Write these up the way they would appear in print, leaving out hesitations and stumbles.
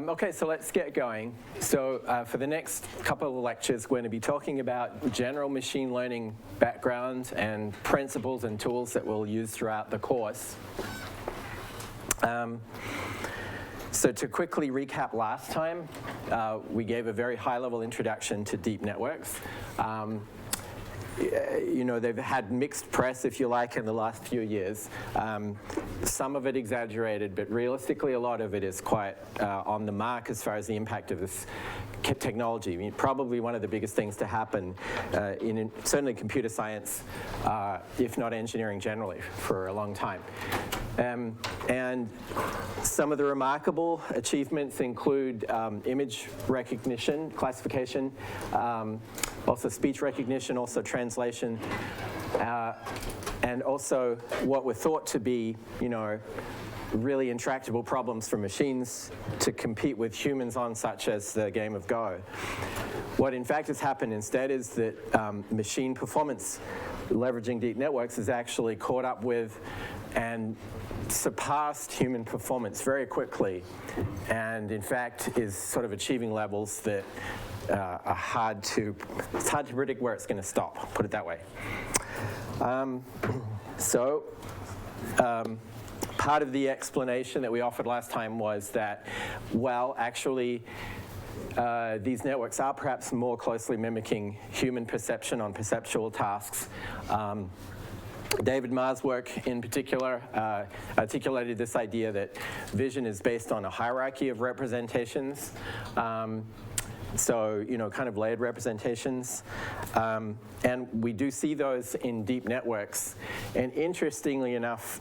Okay, so let's get going. So for the next couple of lectures, we're going to be talking about general machine learning background and principles and tools that we'll use throughout the course. So to quickly recap last time, we gave a very high-level introduction to deep networks. You know, they've had mixed press, if you like, in the last few years. Some of it exaggerated, but realistically, a lot of it is quite on the mark as far as the impact of this technology. I mean, probably one of the biggest things to happen in certainly computer science, if not engineering generally, for a long time. And some of the remarkable achievements include image recognition, classification, also speech recognition, also translation, and also what were thought to be, you know, really intractable problems for machines to compete with humans on, such as the game of Go. What in fact has happened instead is that machine performance leveraging deep networks has actually caught up with and surpassed human performance very quickly, and in fact is sort of achieving levels that are it's hard to predict where it's going to stop, put it that way. Part of the explanation that we offered last time was that, well, actually, these networks are perhaps more closely mimicking human perception on perceptual tasks. David Ma's work in particular articulated this idea that vision is based on a hierarchy of representations. So, you know, kind of layered representations. And we do see those in deep networks. And interestingly enough,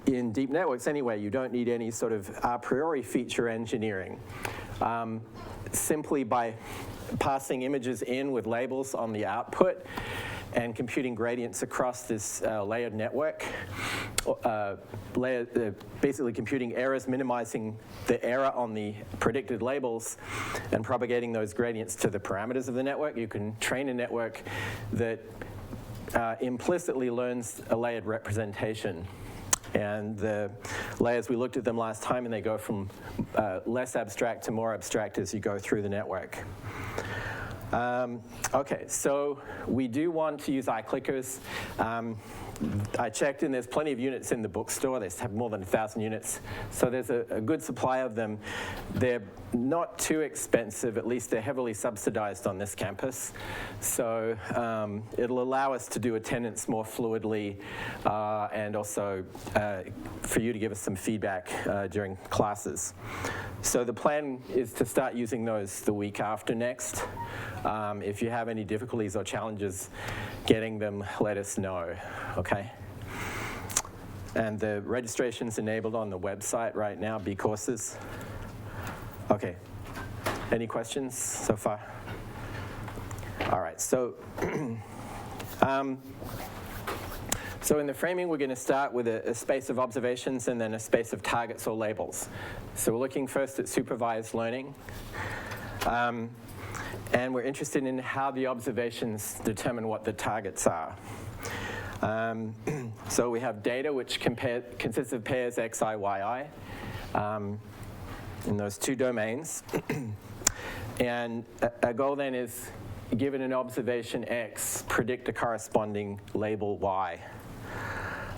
in deep networks anyway, you don't need any sort of a priori feature engineering. Simply by passing images in with labels on the output and computing gradients across this layered network, basically computing errors, minimizing the error on the predicted labels, and propagating those gradients to the parameters of the network, you can train a network that implicitly learns a layered representation. And the layers, we looked at them last time, and they go from less abstract to more abstract as you go through the network. Okay, so we do want to use iClickers. I checked, and there's plenty of units in the bookstore. They have more than 1,000 units. So there's a good supply of them. They're not too expensive, at least they're heavily subsidized on this campus. So it'll allow us to do attendance more fluidly, and also for you to give us some feedback during classes. So the plan is to start using those the week after next. If you have any difficulties or challenges getting them, let us know, okay? And the registration's enabled on the website right now, bCourses. Okay, any questions so far? All right, so, so in the framing, we're going to start with a space of observations and then a space of targets or labels. So we're looking first at supervised learning. And we're interested in how the observations determine what the targets are. So we have data which consists of pairs xi, yi in those two domains. And a goal then is, given an observation x, predict a corresponding label y.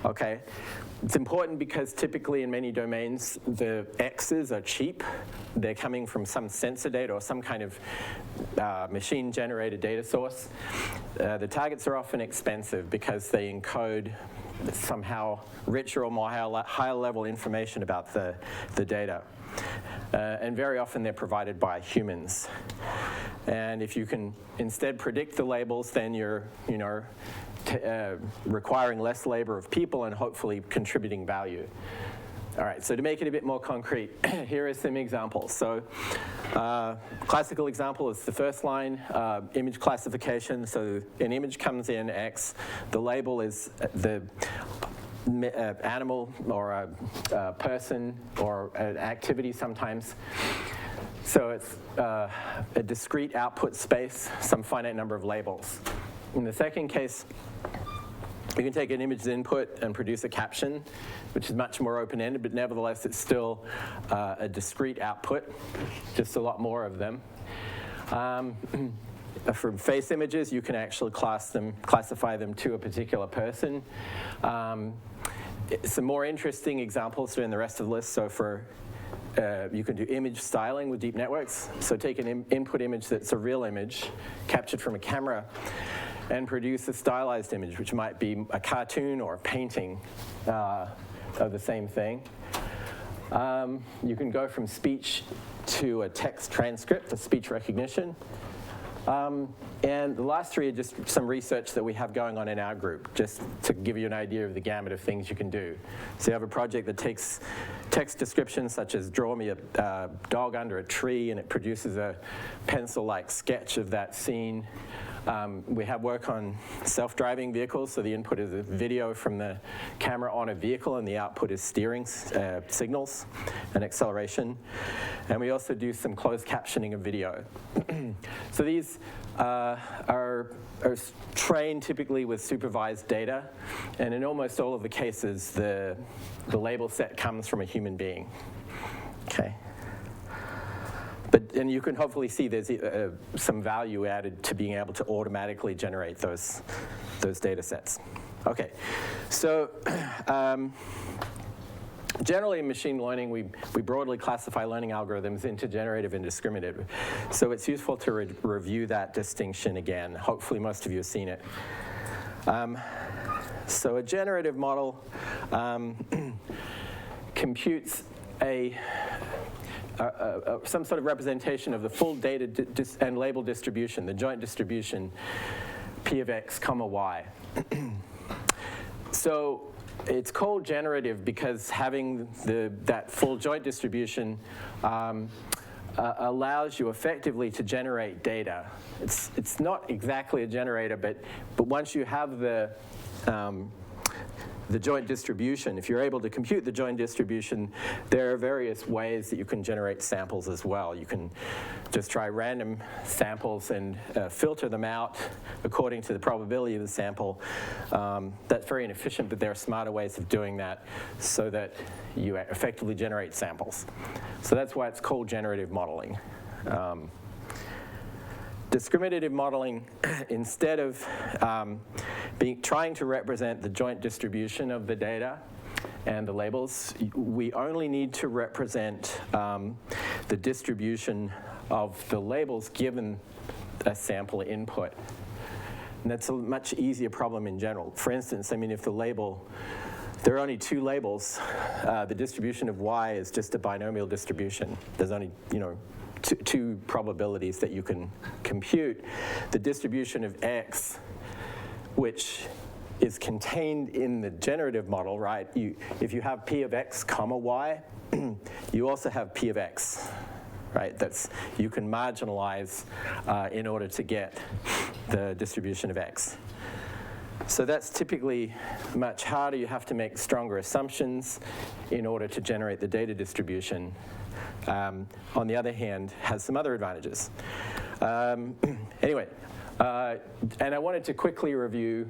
Okay, it's important because typically in many domains, the x's are cheap. They're coming from some sensor data or some kind of machine-generated data source. The targets are often expensive because they encode somehow richer or more higher level information about the data. And very often they're provided by humans. And if you can instead predict the labels, then you're, you know, requiring less labor of people and hopefully contributing value. All right, so to make it a bit more concrete, here are some examples. So classical example is the first line, image classification. So an image comes in X, the label is the animal or a person or an activity sometimes. So it's a discrete output space, some finite number of labels. In the second case, you can take an image input and produce a caption, which is much more open-ended, but nevertheless it's still a discrete output, just a lot more of them. For face images, you can actually classify them to a particular person. Some more interesting examples are in the rest of the list. So for you can do image styling with deep networks. So take an input image that's a real image captured from a camera and produce a stylized image, which might be a cartoon or a painting of the same thing. You can go from speech to a text transcript, a speech recognition. And the last three are just some research that we have going on in our group, just to give you an idea of the gamut of things you can do. So you have a project that takes text descriptions such as draw me a dog under a tree, and it produces a pencil-like sketch of that scene. We have work on self-driving vehicles, so the input is a video from the camera on a vehicle, and the output is steering signals and acceleration. And we also do some closed captioning of video. So these are trained typically with supervised data, and in almost all of the cases, the label set comes from a human being. Okay. And you can hopefully see there's some value added to being able to automatically generate those data sets. Okay, so generally in machine learning, we broadly classify learning algorithms into generative and discriminative. So it's useful to review that distinction again. Hopefully most of you have seen it. So a generative model computes some sort of representation of the full data and label distribution, the joint distribution, P of x, comma, y. So it's called generative because having that full joint distribution allows you effectively to generate data. It's not exactly a generator, but once you have the joint distribution, if you're able to compute the joint distribution, there are various ways that you can generate samples as well. You can just try random samples and filter them out according to the probability of the sample. That's very inefficient, but there are smarter ways of doing that so that you effectively generate samples. So that's why it's called generative modeling. Discriminative modeling, instead of trying to represent the joint distribution of the data and the labels, we only need to represent the distribution of the labels given a sample input. And that's a much easier problem in general. For instance, I mean, if the label, there are only two labels, the distribution of y is just a binomial distribution. There's only, two probabilities that you can compute. The distribution of x, which is contained in the generative model, right? If you have P of x, comma, y, you also have P of x, right? You can marginalize in order to get the distribution of x. So that's typically much harder. You have to make stronger assumptions in order to generate the data distribution. On the other hand, has some other advantages. Anyway, and I wanted to quickly review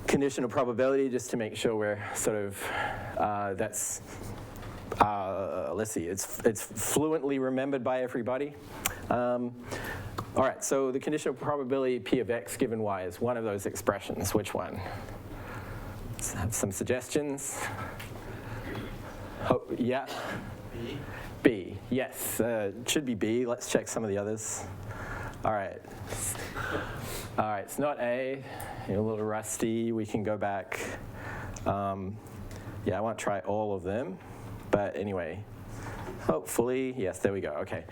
conditional probability just to make sure we're sort of, let's see, it's fluently remembered by everybody. All right, so the conditional probability P of x given y is one of those expressions. Which one? Let's have some suggestions. Oh, yeah? B. B, yes, it should be B. Let's check some of the others. All right. All right, it's not A. You're a little rusty. We can go back. Yeah, I won't try all of them. But anyway, hopefully, yes, there we go. Okay.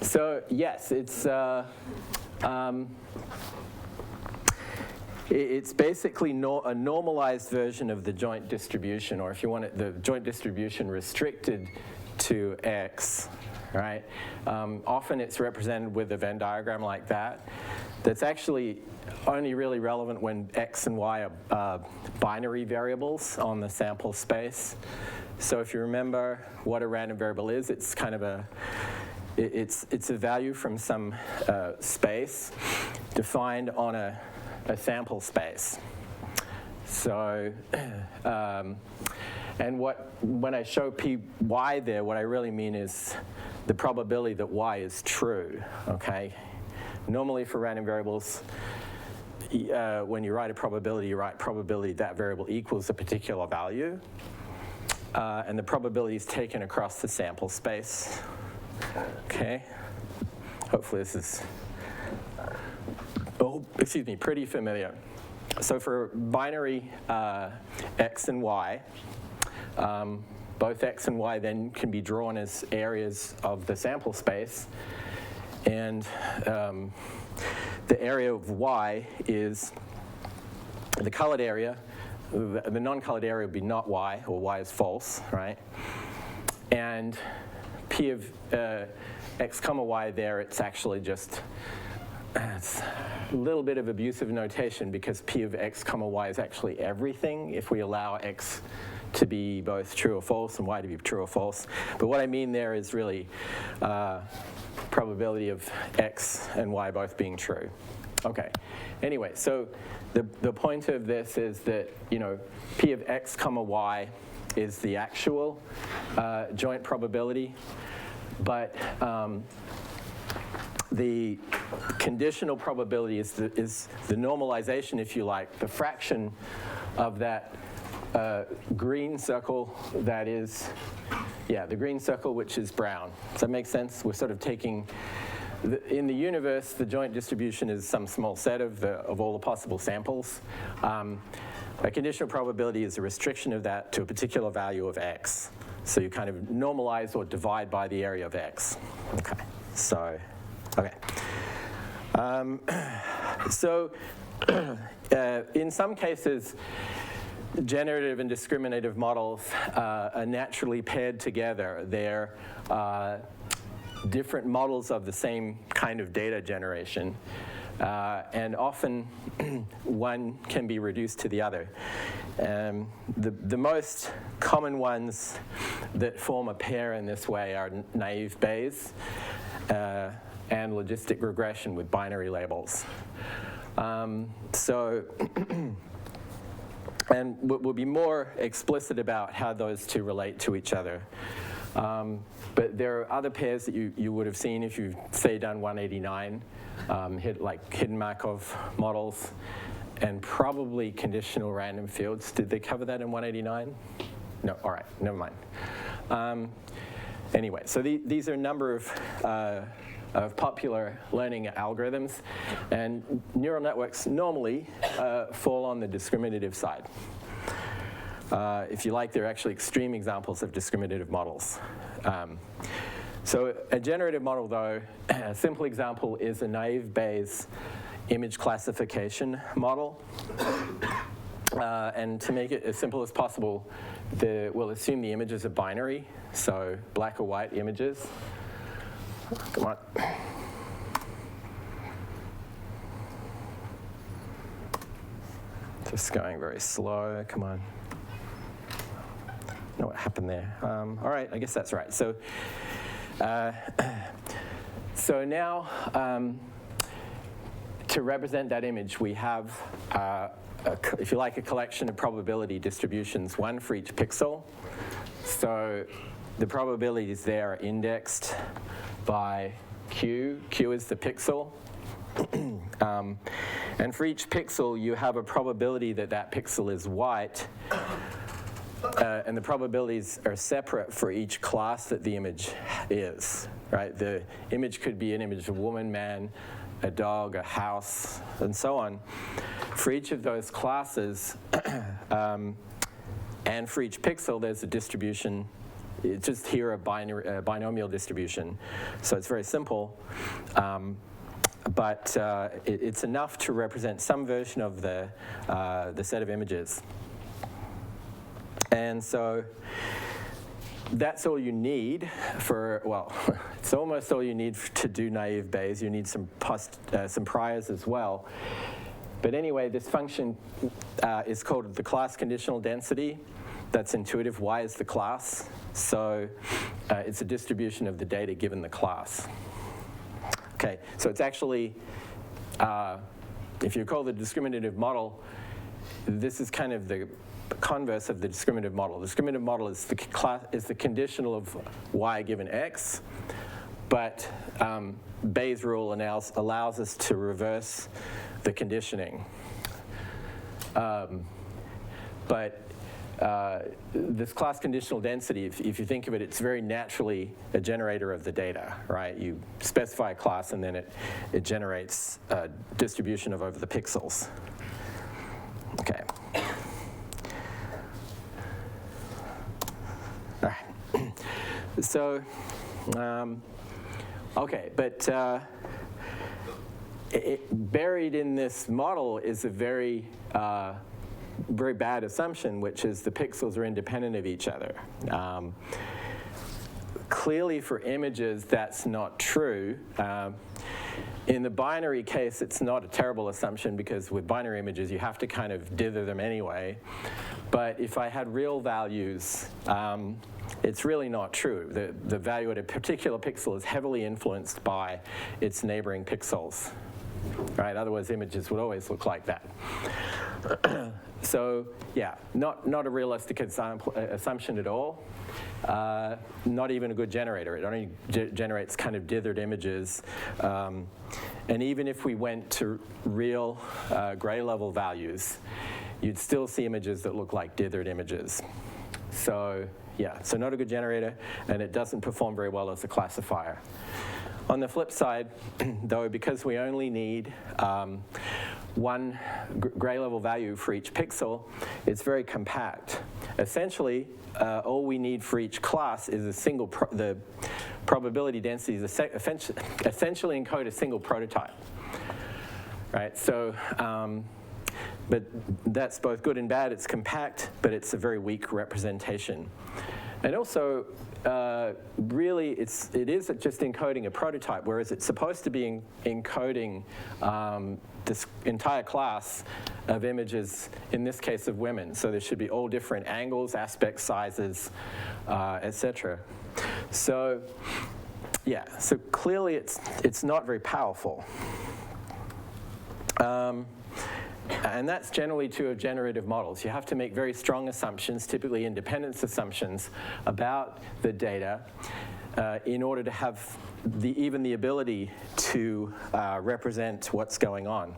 So, yes, it's basically a normalized version of the joint distribution, or if you want it, the joint distribution restricted to x, right? Often it's represented with a Venn diagram like that. That's actually only really relevant when x and y are binary variables on the sample space. So if you remember what a random variable is, it's kind of it's a value from some space defined on a sample space. So, and when I show y there, what I really mean is the probability that y is true, okay? Normally for random variables, when you write a probability, you write probability that variable equals a particular value, and the probability is taken across the sample space, okay? Hopefully this is, pretty familiar. So for binary x and y, both x and y then can be drawn as areas of the sample space, and the area of y is the colored area. The non-colored area would be not y, or y is false, right? And p of x comma y there, it's actually just, it's a little bit of abusive notation because p of x comma y is actually everything if we allow x to be both true or false and y to be true or false. But what I mean there is really probability of x and y both being true. Okay, anyway, so the point of this is that, you know, p of x comma y is the actual joint probability, but the conditional probability is the normalization, if you like, the fraction of that green circle that is, the green circle which is brown. Does that make sense? We're sort of taking, in the universe, the joint distribution is some small set of all the possible samples. A conditional probability is a restriction of that to a particular value of x. So you kind of normalize or divide by the area of x. Okay, so, okay. In some cases, generative and discriminative models are naturally paired together. They're different models of the same kind of data generation. And often one can be reduced to the other. The most common ones that form a pair in this way are naive Bayes and logistic regression with binary labels. And we'll be more explicit about how those two relate to each other. But there are other pairs that you would have seen if you've, say, done 189, like hidden Markov models, and probably conditional random fields. Did they cover that in 189? No, all right, never mind. Anyway, so these are a number of popular learning algorithms, and neural networks normally fall on the discriminative side. If you like, they're actually extreme examples of discriminative models. So a generative model, though, a simple example is a naive Bayes image classification model. And to make it as simple as possible, we'll assume the images are binary, so black or white images. Come on. Just going very slow, come on. Know what happened there. All right, I guess that's right. So, so now, to represent that image, we have, if you like, a collection of probability distributions, one for each pixel. So the probabilities there are indexed by Q. Q is the pixel. And for each pixel, you have a probability that that pixel is white. And the probabilities are separate for each class that the image is, right? The image could be an image of a woman, man, a dog, a house, and so on. For each of those classes, and for each pixel, there's a distribution. It's just here a binomial distribution. So it's very simple. But it's enough to represent some version of the set of images. And so that's all you need for, well, it's almost all you need to do naive Bayes. You need some priors as well. But anyway, this function is called the class conditional density. That's intuitive. Y is the class. So it's a distribution of the data given the class. Okay, so it's actually, if you recall the discriminative model, this is kind of the converse of the discriminative model. The discriminative model is the conditional of y given x, but Bayes' rule allows us to reverse the conditioning. This class conditional density, if you think of it, it's very naturally a generator of the data, right? You specify a class and then it generates a distribution of over the pixels. Okay. All right. So, okay, but buried in this model is a very bad assumption, which is the pixels are independent of each other. Clearly for images, that's not true. In the binary case, it's not a terrible assumption because with binary images, you have to kind of dither them anyway. But if I had real values, it's really not true. The value at a particular pixel is heavily influenced by its neighboring pixels, right? Otherwise, images would always look like that. So yeah, not a realistic assumption at all. Not even a good generator. It only generates kind of dithered images. And even if we went to real gray level values, you'd still see images that look like dithered images. So yeah, so not a good generator, and it doesn't perform very well as a classifier. On the flip side, though, because we only need one gray level value for each pixel, it's very compact. Essentially, all we need for each class is a single, the probability densities essentially encode a single prototype, right? So, but that's both good and bad. It's compact, but it's a very weak representation. And also, really, it is just encoding a prototype, whereas it's supposed to be encoding this entire class of images, in this case of women. So there should be all different angles, aspect sizes, etc. So yeah, so clearly it's not very powerful. And that's generally true of generative models. You have to make very strong assumptions, typically independence assumptions, about the data in order to have even the ability to represent what's going on.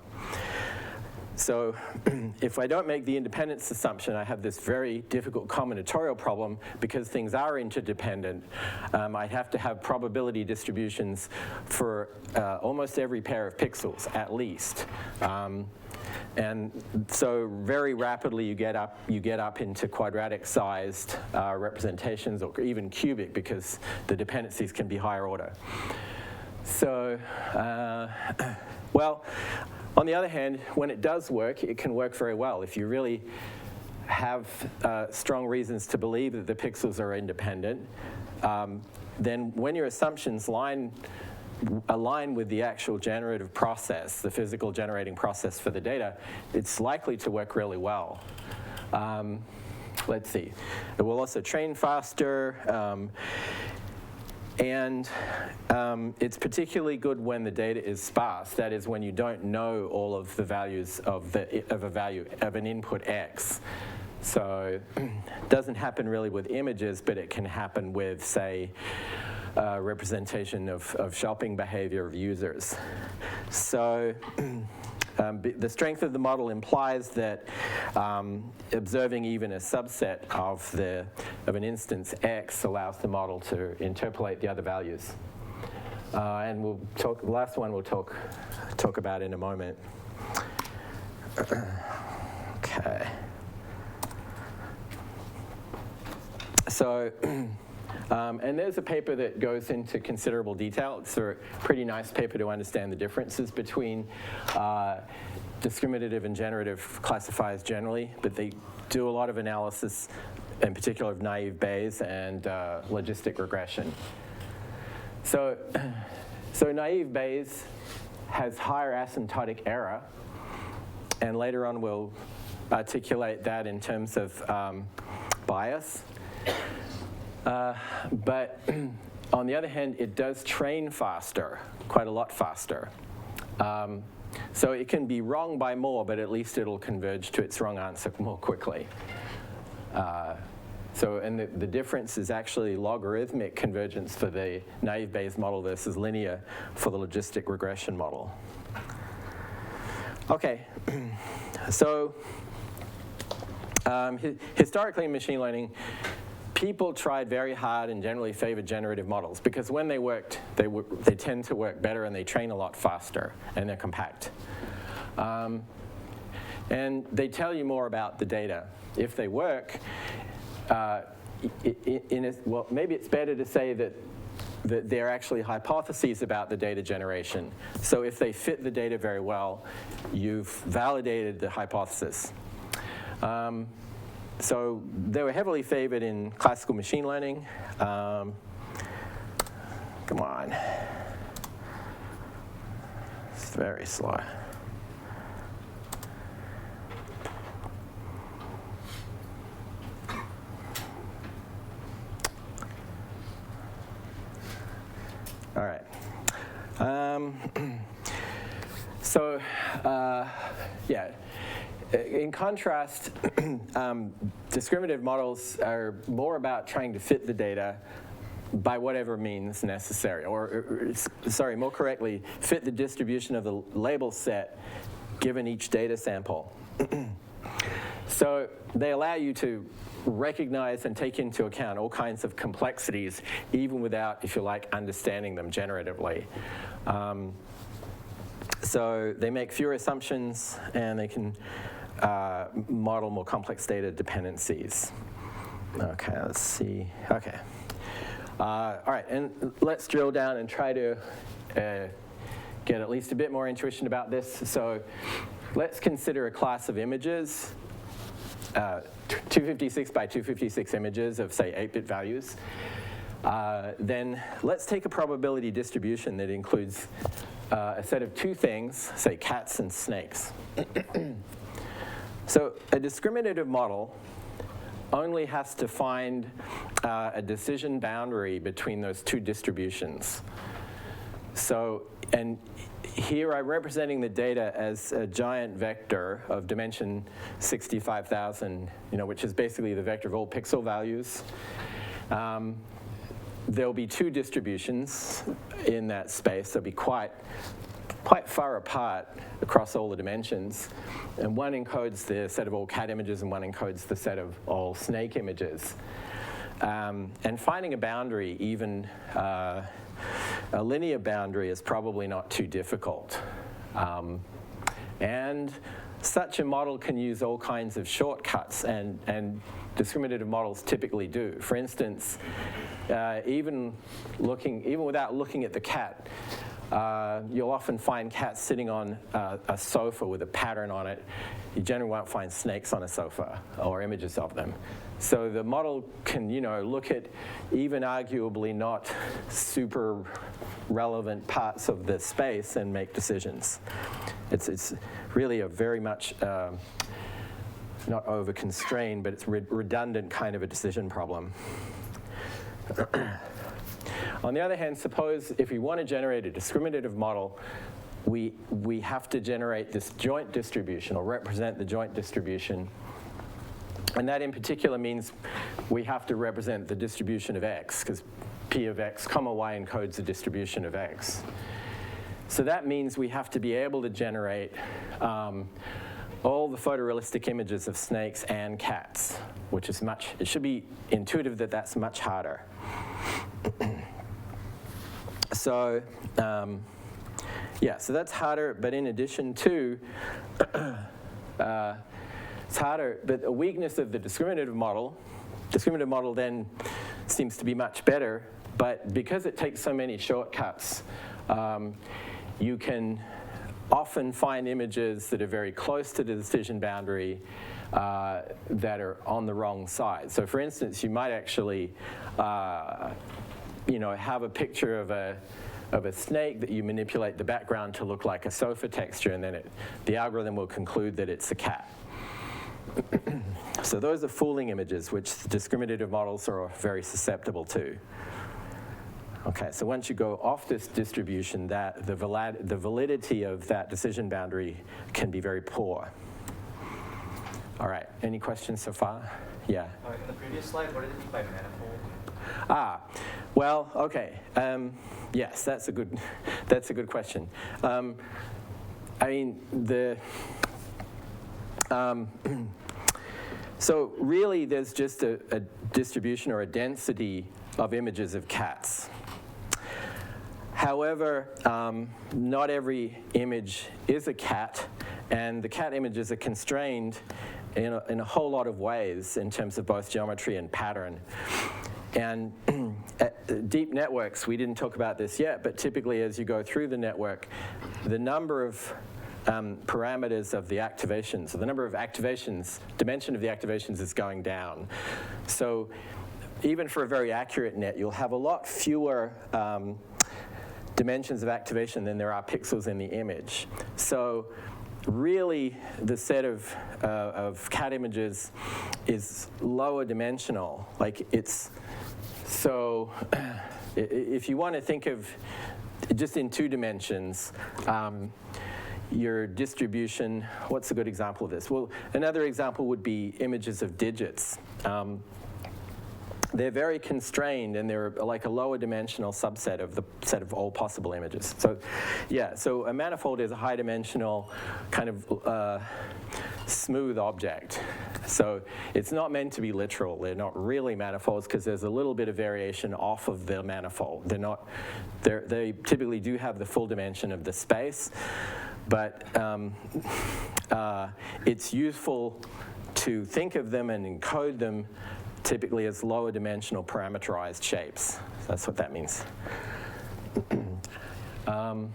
So if I don't make the independence assumption, I have this very difficult combinatorial problem because things are interdependent. I'd have to have probability distributions for almost every pair of pixels, at least. And so very rapidly you get up into quadratic-sized representations, or even cubic, because the dependencies can be higher order. So, well, on the other hand, when it does work, it can work very well. If you really have strong reasons to believe that the pixels are independent, then when your assumptions align with the actual generative process, the physical generating process for the data, it's likely to work really well. Let's see. It will also train faster, and it's particularly good when the data is sparse. That is, when you don't know all of the values of an input X. So it doesn't happen really with images, but it can happen with, say, representation of shopping behavior of users. So the strength of the model implies that observing even a subset of an instance X allows the model to interpolate the other values. And we'll talk. The last one we'll talk about in a moment. Okay. So. And there's a paper that goes into considerable detail. It's a pretty nice paper to understand the differences between discriminative and generative classifiers generally, but they do a lot of analysis, in particular of naive Bayes and logistic regression. So naive Bayes has higher asymptotic error, and later on we'll articulate that in terms of bias. But on the other hand, it does train faster, quite a lot faster. So it can be wrong by more, but at least it'll converge to its wrong answer more quickly. And the difference is actually logarithmic convergence for the naive Bayes model versus linear for the logistic regression model. Okay, so historically in machine learning, people tried very hard and generally favored generative models because when they worked, they tend to work better and they train a lot faster and they're compact. And they tell you more about the data. If they work, well, maybe it's better to say that they're actually hypotheses about the data generation. So if they fit the data very well, you've validated the hypothesis. So they were heavily favored in classical machine learning. Come on. It's very slow. All right. Yeah. In contrast, discriminative models are more about trying to fit the data by whatever means necessary, or sorry, more correctly, fit the distribution of the label set given each data sample. So they allow you to recognize and take into account all kinds of complexities, even without, if you like, understanding them generatively. So they make fewer assumptions, and they can model more complex data dependencies. Okay, let's see. Okay. All right, and let's drill down and try to get at least a bit more intuition about this. So let's consider a class of images, 256 by 256 images of, say, 8-bit values. Then let's take a probability distribution that includes a set of two things, say cats and snakes. So a discriminative model only has to find a decision boundary between those two distributions. So, and here I'm representing the data as a giant vector of dimension 65,000, which is basically the vector of all pixel values. There'll be two distributions in that space. They'll be quite far apart across all the dimensions. And one encodes the set of all cat images and one encodes the set of all snake images. And finding a boundary, even a linear boundary, is probably not too difficult. And such a model can use all kinds of shortcuts, and discriminative models typically do. For instance, even without looking at the cat, you'll often find cats sitting on a sofa with a pattern on it. You generally won't find snakes on a sofa or images of them. So the model can, look at even arguably not super relevant parts of the space and make decisions. It's really a very much not over-constrained, but it's redundant kind of a decision problem. On the other hand, suppose if we want to generate a discriminative model, we have to generate this joint distribution, or represent the joint distribution. And that in particular means we have to represent the distribution of x, because p of x comma y encodes the distribution of x. So that means we have to be able to generate all the photorealistic images of snakes and cats, which is it should be intuitive that that's much harder. So, yeah, so that's harder, but in addition to, it's harder, but a weakness of the discriminative model then seems to be much better, but because it takes so many shortcuts, you can often find images that are very close to the decision boundary that are on the wrong side. So for instance, you might actually have a picture of a snake that you manipulate the background to look like a sofa texture, and then the algorithm will conclude that it's a cat. So those are fooling images, which discriminative models are very susceptible to. Okay, so once you go off this distribution, the validity of that decision boundary can be very poor. All right, any questions so far? Yeah. In the previous slide, what did it mean by manifold? Well, okay. Yes, that's a good question. I mean, so really there's just a distribution or a density of images of cats. However, not every image is a cat, and the cat images are constrained in a whole lot of ways in terms of both geometry and pattern. And deep networks, we didn't talk about this yet, but typically as you go through the network, the number of parameters of the activations, so the number of activations, dimension of the activations is going down. So even for a very accurate net, you'll have a lot fewer dimensions of activation than there are pixels in the image. So really, the set of cat images is lower dimensional. Like it's, so if you want to think of just in 2 dimensions, your distribution, what's a good example of this? Well, another example would be images of digits. They're very constrained, and they're like a lower dimensional subset of the set of all possible images. So yeah, so a manifold is a high dimensional kind of smooth object. So it's not meant to be literal. They're not really manifolds because there's a little bit of variation off of the manifold. They typically do have the full dimension of the space, but it's useful to think of them and encode them typically as lower dimensional parameterized shapes. That's what that means. All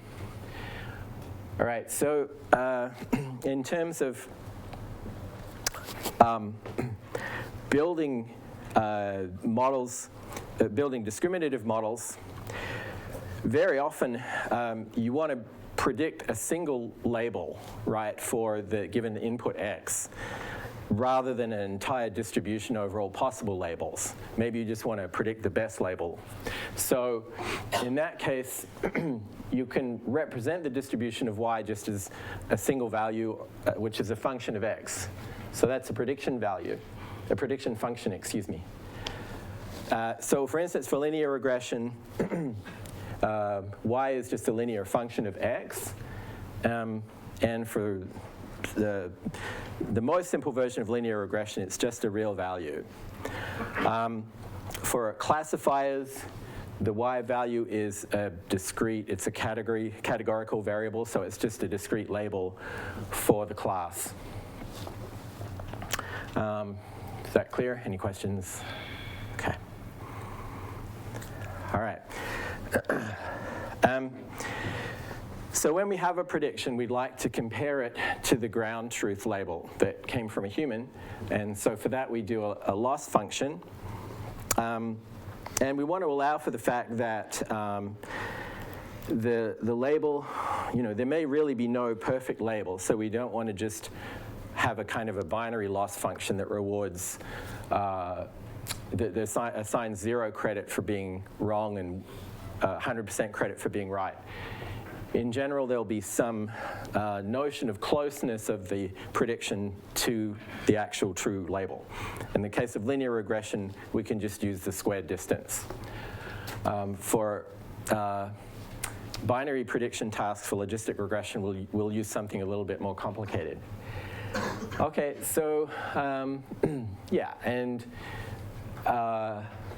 right, so in terms of building models, building discriminative models, very often you want to predict a single label, right, for the given input x, rather than an entire distribution over all possible labels. Maybe you just want to predict the best label. So in that case, you can represent the distribution of y just as a single value, which is a function of x. So that's a prediction value, a prediction function, excuse me. So for instance, for linear regression, y is just a linear function of x, and for the most simple version of linear regression, it's just a real value. For classifiers, the y value is a discrete, it's a categorical variable, so it's just a discrete label for the class. Is that clear? Any questions? Okay. All right. So when we have a prediction, we'd like to compare it to the ground truth label that came from a human. And so for that, we do a loss function. And we want to allow for the fact that the label, there may really be no perfect label. So we don't want to just have a kind of a binary loss function that rewards, assigns 0 credit for being wrong and 100% credit for being right. In general, there'll be some notion of closeness of the prediction to the actual true label. In the case of linear regression, we can just use the squared distance. For binary prediction tasks for logistic regression, we'll use something a little bit more complicated. Okay, so yeah, and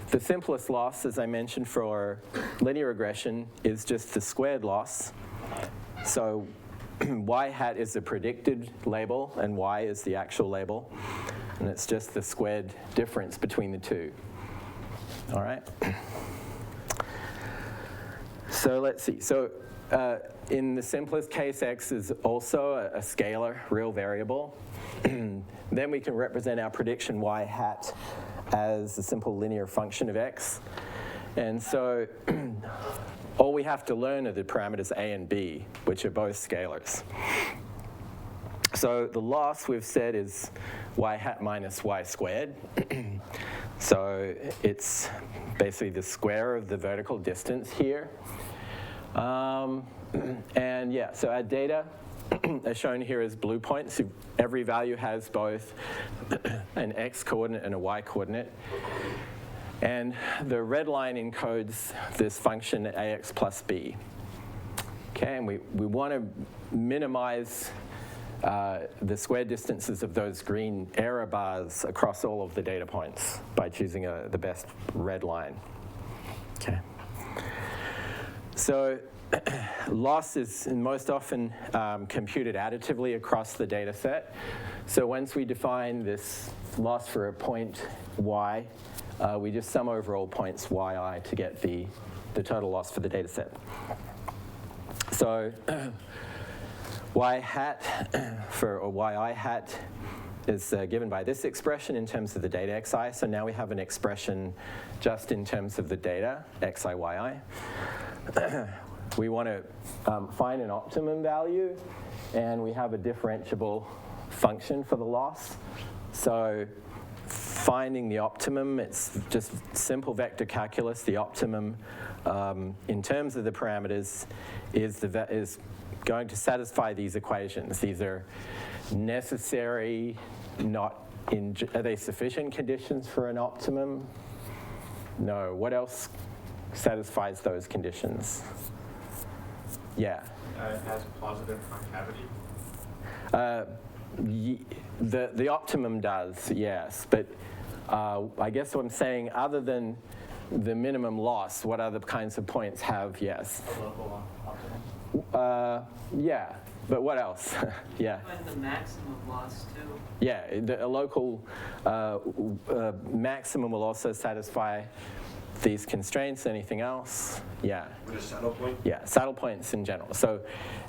the simplest loss, as I mentioned, for linear regression is just the squared loss. So y hat is a predicted label, and y is the actual label. And it's just the squared difference between the two. All right? So let's see. So in the simplest case, x is also a scalar, real variable. Then we can represent our prediction y hat as a simple linear function of x. And so all we have to learn are the parameters a and b, which are both scalars. So the loss we've said is y hat minus y squared. So it's basically the square of the vertical distance here. And yeah, so our data are shown here as blue points. Every value has both an x coordinate and a y coordinate. And the red line encodes this function ax plus b. Okay, and we want to minimize the square distances of those green error bars across all of the data points by choosing the best red line. Okay. So loss is most often computed additively across the data set. So once we define this loss for a point y, we just sum over all points yi to get the total loss for the data set. So y hat or yi hat is given by this expression in terms of the data xi. So now we have an expression just in terms of the data xi, yi. We want to find an optimum value, and we have a differentiable function for the loss. So finding the optimum, it's just simple vector calculus. The optimum in terms of the parameters is going to satisfy these equations. These are necessary, are they sufficient conditions for an optimum? No. What else satisfies those conditions? Yeah. It has positive concavity. The optimum does, yes. But I guess what I'm saying, other than the minimum loss, what other kinds of points have yes? A local optimum. Yeah. But what else? Yeah. Find the maximum loss too. Yeah. A local maximum will also satisfy these constraints. Anything else? Yeah. With a saddle point? Yeah, saddle points in general. So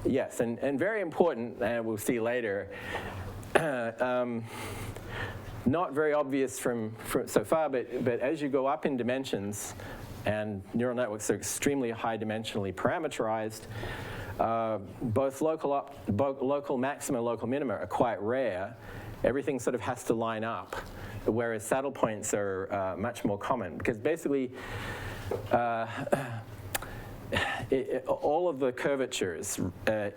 yes, and very important, and we'll see later, not very obvious from so far, but as you go up in dimensions, and neural networks are extremely high dimensionally parameterized, both local maxima and local minima are quite rare. Everything sort of has to line up, whereas saddle points are much more common, because basically all of the curvatures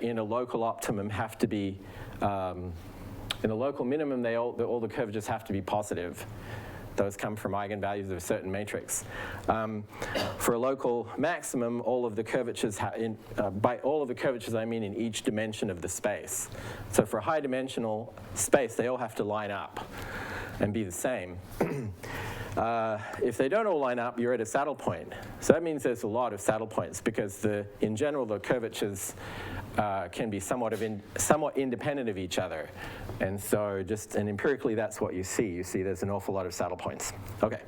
in a local optimum have to be, in a local minimum, all the curvatures have to be positive. Those come from eigenvalues of a certain matrix. For a local maximum, all of the curvatures, by all of the curvatures I mean in each dimension of the space. So for a high dimensional space, they all have to line up and be the same. If they don't all line up, you're at a saddle point. So that means there's a lot of saddle points, because in general, the curvatures can be somewhat independent of each other. And so and empirically, that's what you see. You see there's an awful lot of saddle points. Okay.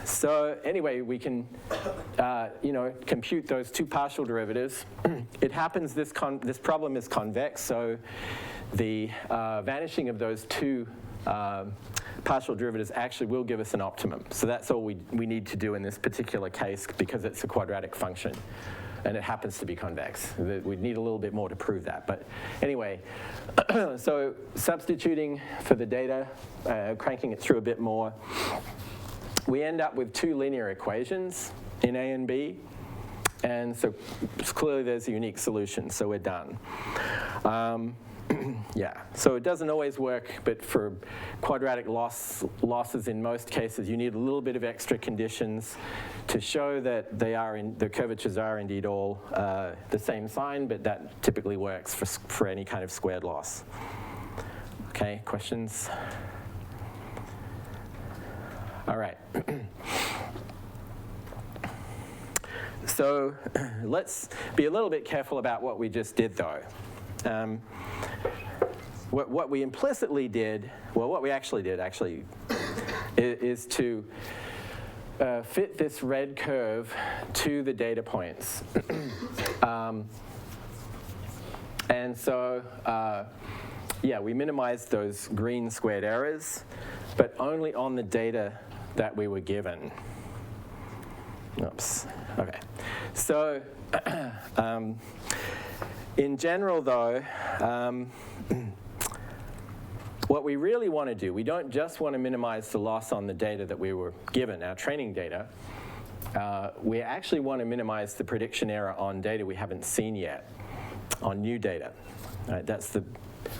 So anyway, we can compute those two partial derivatives. It happens this problem is convex, so the vanishing of those two partial derivatives actually will give us an optimum. So that's all we need to do in this particular case, because it's a quadratic function. And it happens to be convex. We need a little bit more to prove that. But anyway, so substituting for the data, cranking it through a bit more, we end up with two linear equations in A and B. And so clearly there's a unique solution, so we're done. Yeah, so it doesn't always work, but for quadratic losses in most cases, you need a little bit of extra conditions to show that the curvatures are indeed all the same sign, but that typically works for any kind of squared loss. Okay, questions? All right. So let's be a little bit careful about what we just did, though. What we implicitly did, well, what we actually did, is to fit this red curve to the data points. And so, yeah, we minimized those green squared errors, but only on the data that we were given. Oops, okay. So, In general, though, what we really want to do, we don't just want to minimize the loss on the data that we were given, our training data. We actually want to minimize the prediction error on data we haven't seen yet, on new data. Right, that's the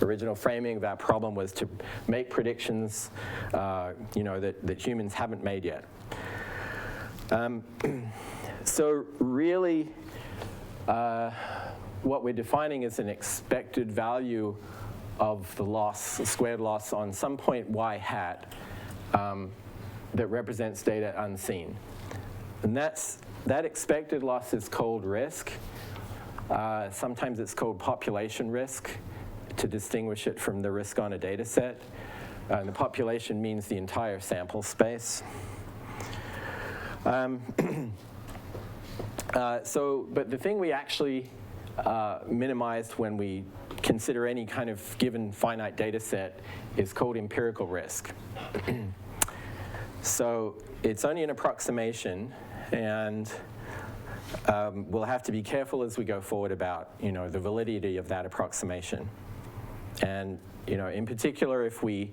original framing of our problem, was to make predictions that humans haven't made yet. So really, what we're defining is an expected value of the loss, squared loss on some point y hat that represents data unseen. And that expected loss is called risk. Sometimes it's called population risk, to distinguish it from the risk on a data set. And the population means the entire sample space. But the thing we actually minimized when we consider any kind of given finite data set is called empirical risk. So it's only an approximation, and we'll have to be careful as we go forward about the validity of that approximation. And in particular, if we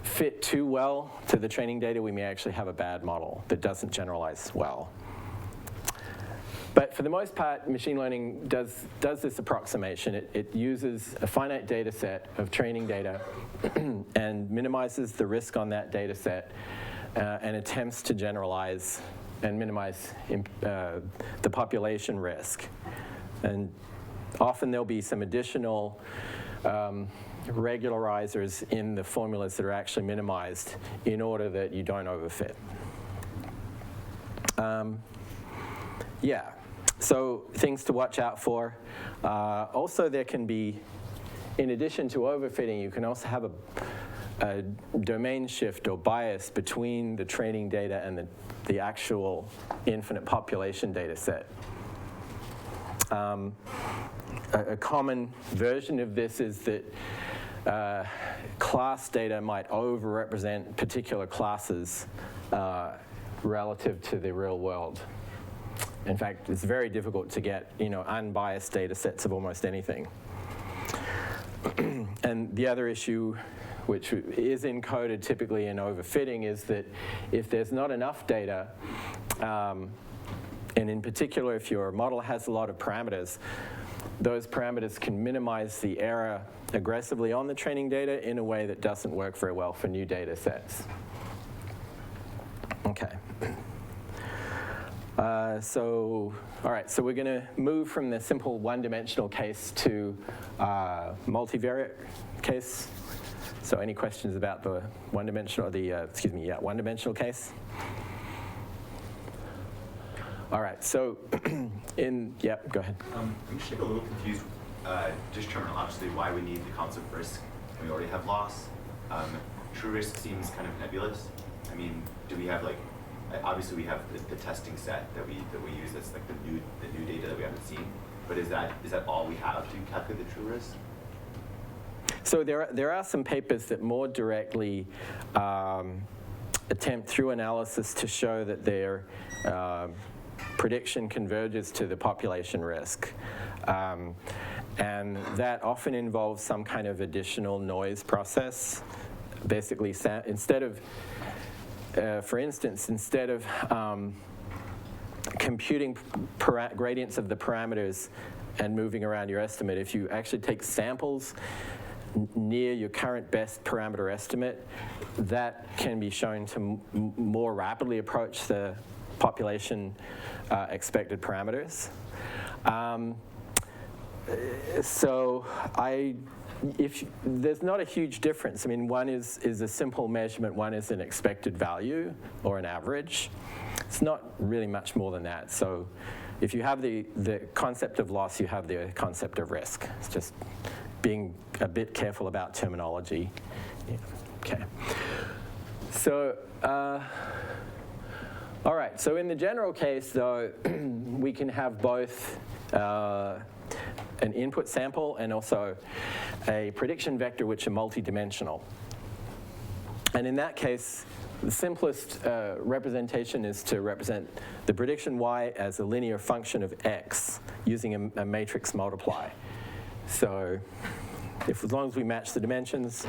fit too well to the training data, we may actually have a bad model that doesn't generalize well. But for the most part, machine learning does this approximation. It uses a finite data set of training data and minimizes the risk on that data set and attempts to generalize and minimize the population risk. And often there'll be some additional regularizers in the formulas that are actually minimized in order that you don't overfit. Yeah, so things to watch out for. Also, there can be, in addition to overfitting, you can also have a domain shift or bias between the training data and the actual infinite population data set. A common version of this is that class data might overrepresent particular classes relative to the real world. In fact, it's very difficult to get unbiased data sets of almost anything. And the other issue, which is encoded typically in overfitting, is that if there's not enough data, and in particular if your model has a lot of parameters, those parameters can minimize the error aggressively on the training data in a way that doesn't work very well for new data sets. Okay. All right, so we're going to move from the simple one-dimensional case to multivariate case. So any questions about the one-dimensional, one-dimensional case? All right, so go ahead. I'm just a little confused, just terminologically, why we need the concept of risk when we already have loss. True risk seems kind of nebulous. I mean, do we have obviously we have the testing set that we use that's like the new data that we haven't seen, but is that all we have to calculate the true risk? So there are some papers that more directly attempt through analysis to show that their prediction converges to the population risk. And that often involves some kind of additional noise process. Basically, instead of, for instance, instead of computing gradients of the parameters and moving around your estimate, if you actually take samples near your current best parameter estimate, that can be shown to more rapidly approach the population expected parameters. There's not a huge difference. I mean, one is a simple measurement, one is an expected value or an average. It's not really much more than that. So if you have the concept of loss, you have the concept of risk. It's just being a bit careful about terminology. Yeah. Okay. So, all right, so in the general case, though, we can have both an input sample and also a prediction vector which are multidimensional. And in that case, the simplest representation is to represent the prediction y as a linear function of x using a matrix multiply. So as long as we match the dimensions,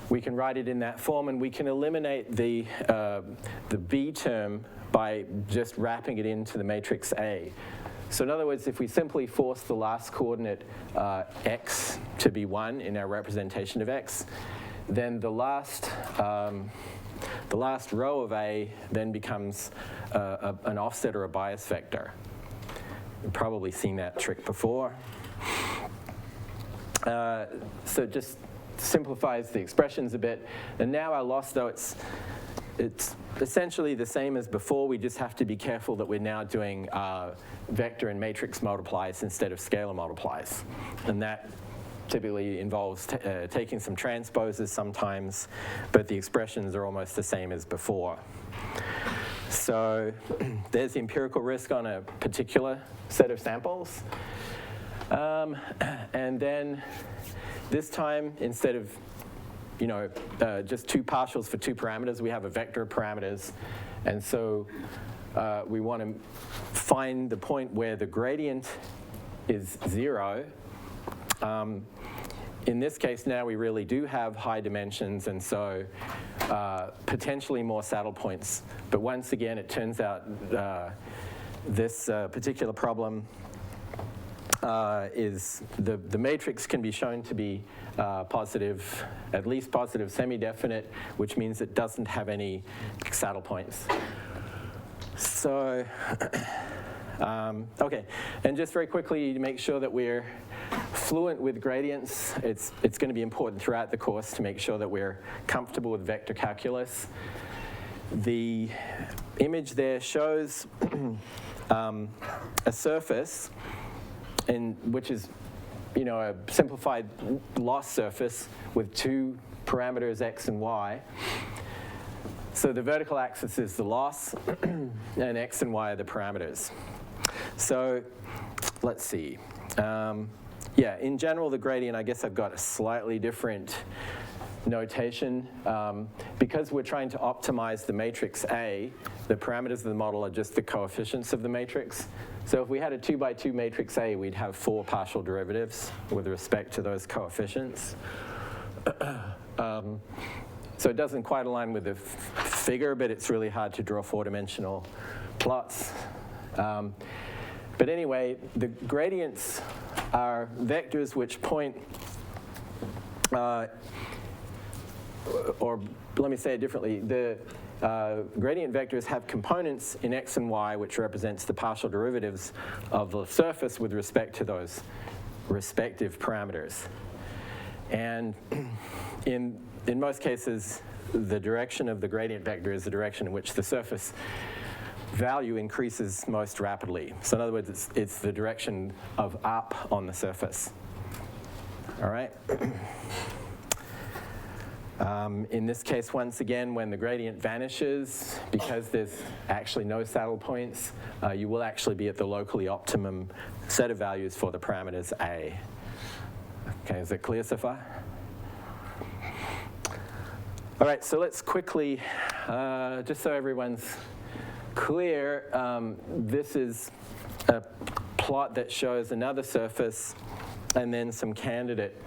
we can write it in that form, and we can eliminate the B term by just wrapping it into the matrix A. So in other words, if we simply force the last coordinate x to be 1 in our representation of x, then the last row of A then becomes an offset or a bias vector. You've probably seen that trick before. So it just simplifies the expressions a bit. And now our loss, though, it's essentially the same as before. We just have to be careful that we're now doing vector and matrix multiplies instead of scalar multiplies. And that typically involves taking some transposes sometimes, but the expressions are almost the same as before. So there's the empirical risk on a particular set of samples. And then this time, instead of just two partials for two parameters, we have a vector of parameters. And so we want to find the point where the gradient is 0. In this case now we really do have high dimensions, and so potentially more saddle points. But once again, it turns out this particular problem is the matrix can be shown to be positive, at least positive semi-definite, which means it doesn't have any saddle points. So, okay, and just very quickly to make sure that we're fluent with gradients, it's going to be important throughout the course to make sure that we're comfortable with vector calculus. The image there shows a surface, which is a simplified loss surface with two parameters x and y. So the vertical axis is the loss, and x and y are the parameters. So let's see. Yeah, in general, the gradient, I guess I've got a slightly different notation. Because we're trying to optimize the matrix A, the parameters of the model are just the coefficients of the matrix. So if we had a 2 by 2 matrix A, we'd have 4 partial derivatives with respect to those coefficients. So it doesn't quite align with the figure, but it's really hard to draw 4-dimensional plots. But anyway, the gradients are vectors which point, or let me say it differently, the gradient vectors have components in x and y, which represents the partial derivatives of the surface with respect to those respective parameters. And in most cases, the direction of the gradient vector is the direction in which the surface value increases most rapidly. So in other words, it's the direction of up on the surface. All right? In this case, once again, when the gradient vanishes, because there's actually no saddle points, you will actually be at the locally optimum set of values for the parameters A. Okay, is it clear so far? All right, so let's quickly, just so everyone's clear, this is a plot that shows another surface and then some candidate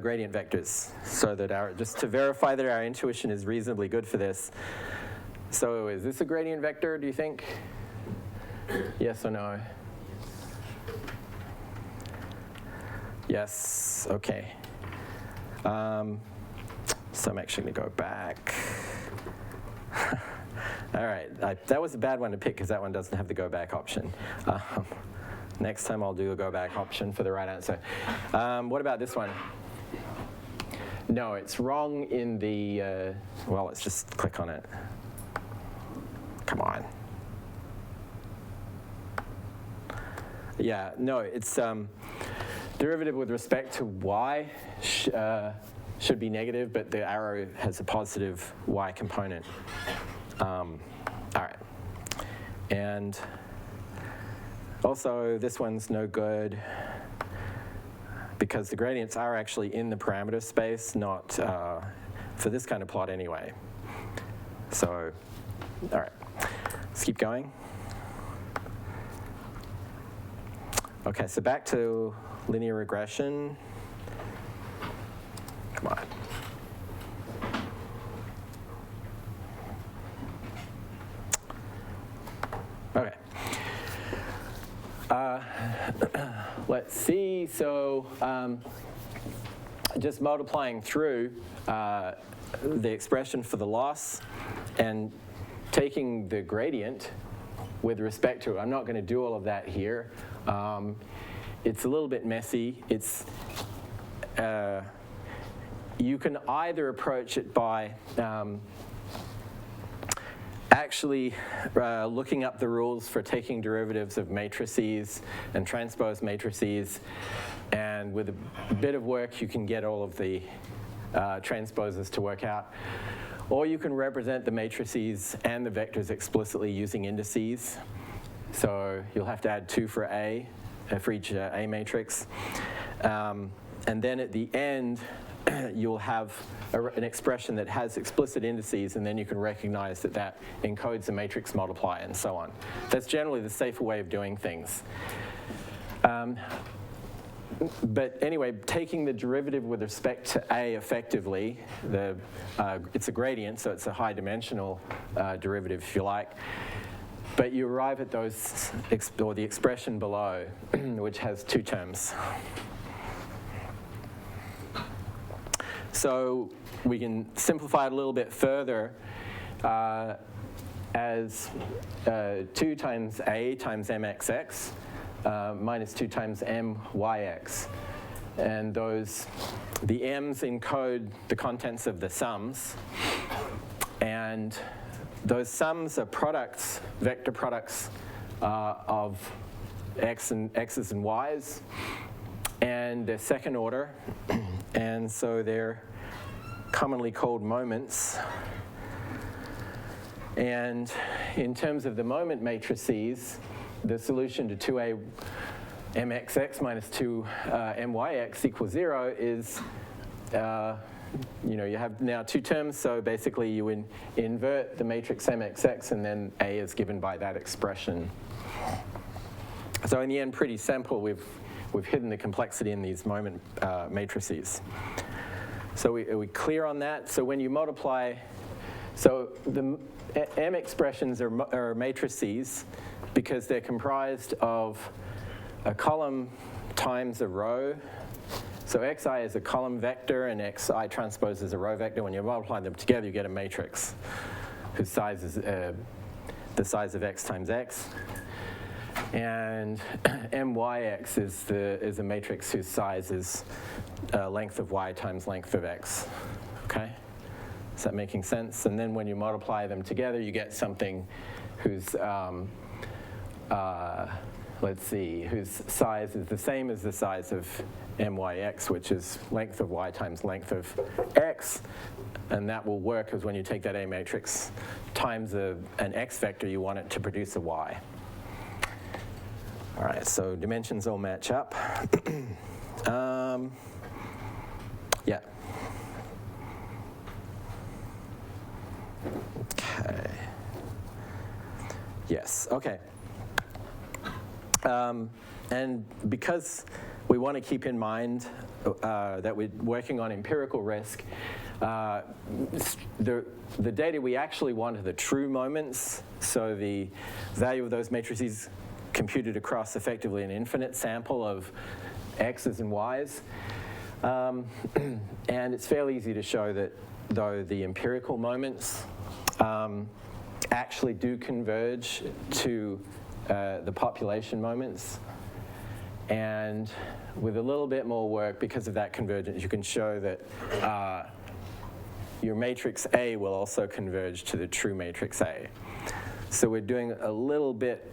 gradient vectors, so that just to verify that our intuition is reasonably good for this. So is this a gradient vector, do you think? Yes or no? Yes, okay. So I'm actually going to go back. All right, that was a bad one to pick because that one doesn't have the go back option. Next time I'll do a go back option for the right answer. What about this one? No, it's wrong in the, well, let's just click on it. Come on. Yeah, no, it's derivative with respect to y should be negative, but the arrow has a positive y component. All right. And also, this one's no good because the gradients are actually in the parameter space, not for this kind of plot anyway. So, all right, let's keep going. Okay, so back to linear regression. Come on. Okay. Let's see, so just multiplying through the expression for the loss and taking the gradient with respect to it. I'm not going to do all of that here. It's a little bit messy. It's you can either approach it by actually looking up the rules for taking derivatives of matrices and transpose matrices, and with a bit of work you can get all of the transposes to work out. Or you can represent the matrices and the vectors explicitly using indices. So you'll have to add 2 for A, for each A matrix. And then at the end, you'll have an expression that has explicit indices, and then you can recognize that that encodes a matrix multiply and so on. That's generally the safer way of doing things. But anyway, taking the derivative with respect to A effectively, it's a gradient, so it's a high-dimensional derivative, if you like. But you arrive at those, or the expression below, which has 2 terms. So we can simplify it a little bit further as 2 times A times mxx minus 2 times myx. And the m's encode the contents of the sums. And those sums are products, vector products of x's and y's. And they're second order. And so they're commonly called moments. And in terms of the moment matrices, the solution to 2a mxx minus 2 myx equals 0 is, you have now 2 terms, so basically you invert the matrix mxx, and then A is given by that expression. So in the end, pretty simple. We've hidden the complexity in these moment matrices. So are we clear on that? So when you multiply, so the M expressions are matrices because they're comprised of a column times a row. So xi is a column vector and xi transpose is a row vector. When you multiply them together, you get a matrix whose size is the size of x times x. And myx is a matrix whose size is length of y times length of x. Okay? Is that making sense? And then when you multiply them together, you get something whose let's see, whose size is the same as the size of myx, which is length of y times length of x. And that will work as when you take that A matrix times an x vector, you want it to produce a y. All right, so dimensions all match up. Yeah. Okay. Yes, okay. And because we want to keep in mind that we're working on empirical risk, the data we actually want are the true moments, so the value of those matrices computed across effectively an infinite sample of x's and y's. And it's fairly easy to show that, though, the empirical moments actually do converge to the population moments. And with a little bit more work, because of that convergence, you can show that your matrix A will also converge to the true matrix A. So we're doing a little bit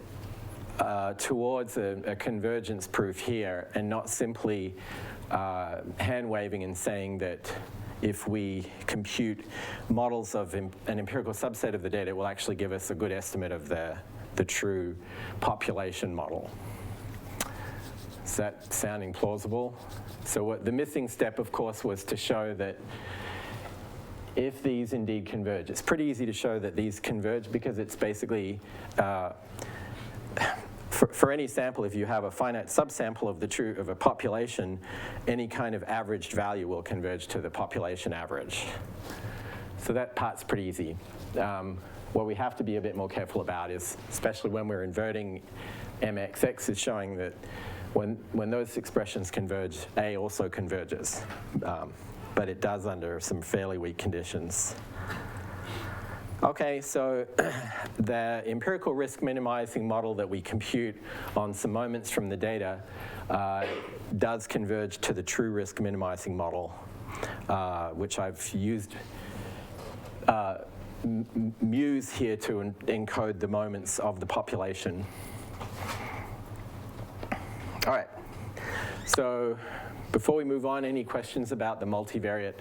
towards a convergence proof here, and not simply hand-waving and saying that if we compute models of an empirical subset of the data, it will actually give us a good estimate of the true population model. Is that sounding plausible? So the missing step, of course, was to show that if these indeed converge, it's pretty easy to show that these converge because it's basically for any sample, if you have a finite subsample of a population, any kind of averaged value will converge to the population average. So that part's pretty easy. What we have to be a bit more careful about is, especially when we're inverting MXX, is showing that when those expressions converge, A also converges. But it does under some fairly weak conditions. Okay, so the empirical risk minimizing model that we compute on some moments from the data does converge to the true risk minimizing model, which I've used μ's here to encode the moments of the population. All right, so before we move on, any questions about the multivariate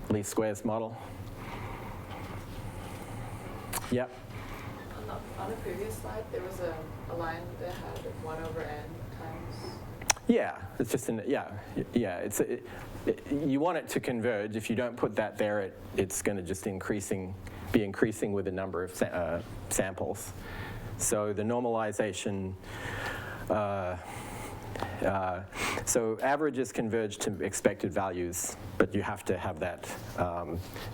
least squares model? Yep. On the previous slide, there was a line that had 1 over n times. Yeah, it's just you want it to converge. If you don't put that there, it's going to just be increasing with the number of samples. So the normalization. So averages converge to expected values, but you have to have that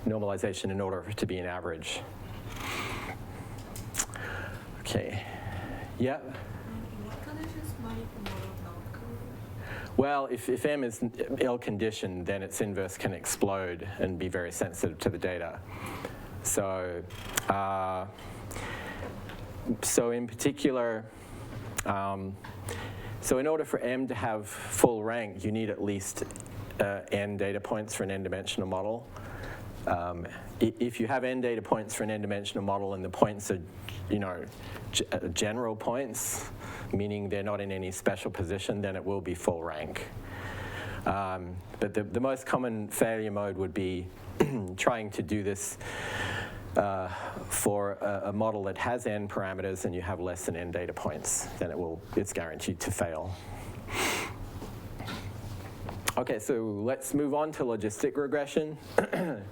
normalization in order for it to be an average. Okay. Yeah. What conditions might the model not cover? Well, if M is ill-conditioned, then its inverse can explode and be very sensitive to the data. So, so in particular, so in order for M to have full rank, you need at least n data points for an n-dimensional model. If you have n data points for an n-dimensional model and the points are, general points, meaning they're not in any special position, then it will be full rank. But the most common failure mode would be trying to do this for a model that has n parameters and you have less than n data points, then it's guaranteed to fail. Okay, so let's move on to logistic regression.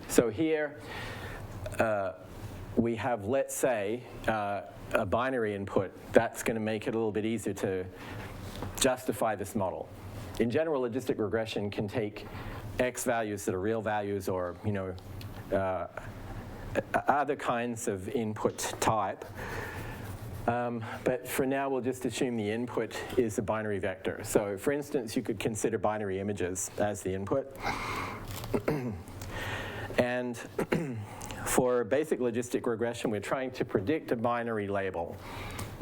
So here we have, let's say, a binary input. That's going to make it a little bit easier to justify this model. In general, logistic regression can take x values that are real values or other kinds of input type. But for now, we'll just assume the input is a binary vector. So for instance, you could consider binary images as the input. And for basic logistic regression, we're trying to predict a binary label,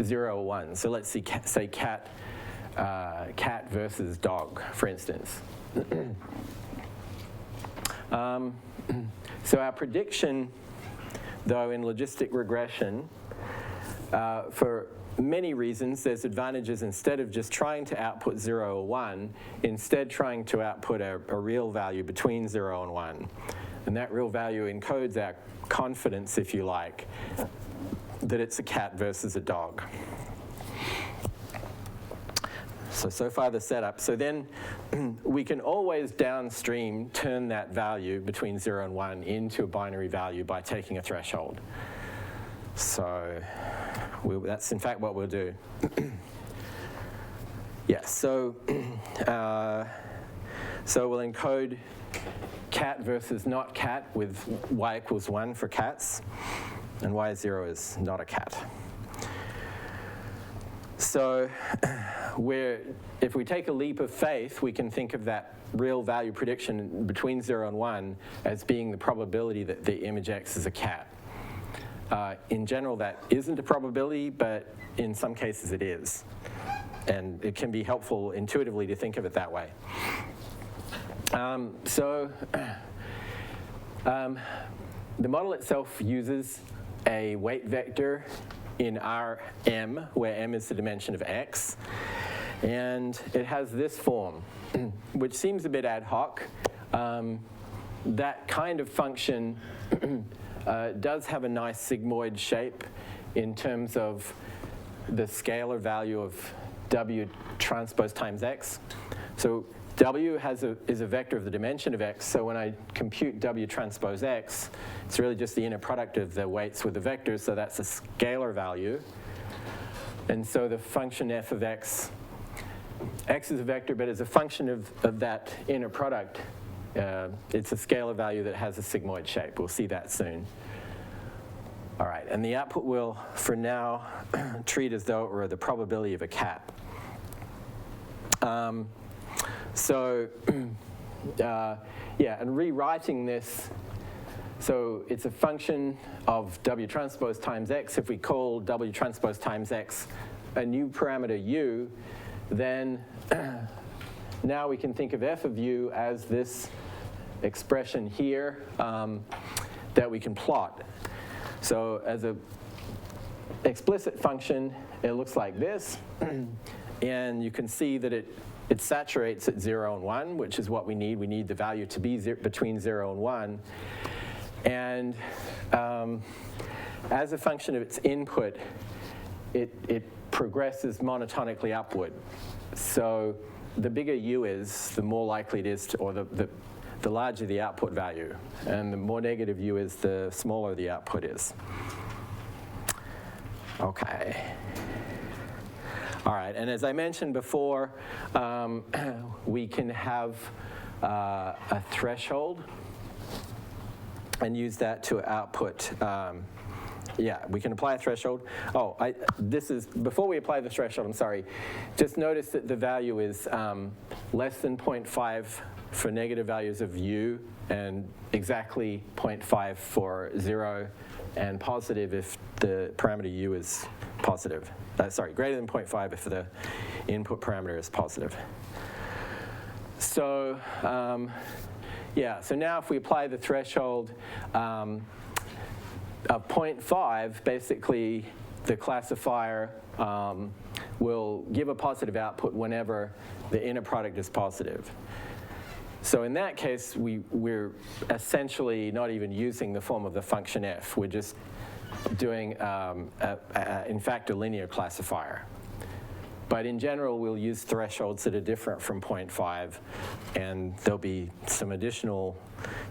0 or 1. So let's see, say cat versus dog, for instance. So our prediction, though, in logistic regression, for many reasons, there's advantages instead of just trying to output 0 or 1, instead trying to output a real value between 0 and 1. And that real value encodes our confidence, if you like, that it's a cat versus a dog. So far the setup. So then we can always downstream turn that value between 0 and 1 into a binary value by taking a threshold. So that's in fact what we'll do. Yeah, so we'll encode cat versus not cat with y equals 1 for cats, and y0 is not a cat. So if we take a leap of faith, we can think of that real value prediction between 0 and 1 as being the probability that the image X is a cat. In general, that isn't a probability, but in some cases it is. And it can be helpful intuitively to think of it that way. The model itself uses a weight vector in Rm, where m is the dimension of x. And it has this form, which seems a bit ad hoc. That kind of function does have a nice sigmoid shape in terms of the scalar value of w transpose times x. So w is a vector of the dimension of x, so when I compute w transpose x, it's really just the inner product of the weights with the vectors, so that's a scalar value. And so the function f of x is a vector, but as a function of that inner product, it's a scalar value that has a sigmoid shape. We'll see that soon. All right, and the output will, for now, treat as though it were the probability of a cap. Yeah, and rewriting this, so it's a function of W transpose times X. If we call W transpose times X a new parameter U, then now we can think of f of U as this expression here that we can plot. So as an explicit function, it looks like this. And you can see that it saturates at 0 and 1, which is what we need. We need the value to be between 0 and 1. And as a function of its input, it progresses monotonically upward. So the bigger U is, the more likely it is to, or the larger the output value. And the more negative U is, the smaller the output is. Okay. All right, and as I mentioned before, we can have a threshold and use that to output. Yeah, we can apply a threshold. Oh, this is, before we apply the threshold, I'm sorry, just notice that the value is less than 0.5 for negative values of U and exactly 0.5 for 0 and positive if the parameter U is positive. Sorry, greater than 0.5 if the input parameter is positive. So, yeah, so now if we apply the threshold of 0.5, basically the classifier will give a positive output whenever the inner product is positive. So in that case, we're essentially not even using the form of the function f. We're just doing, in fact, a linear classifier. But in general, we'll use thresholds that are different from 0.5, and there'll be some additional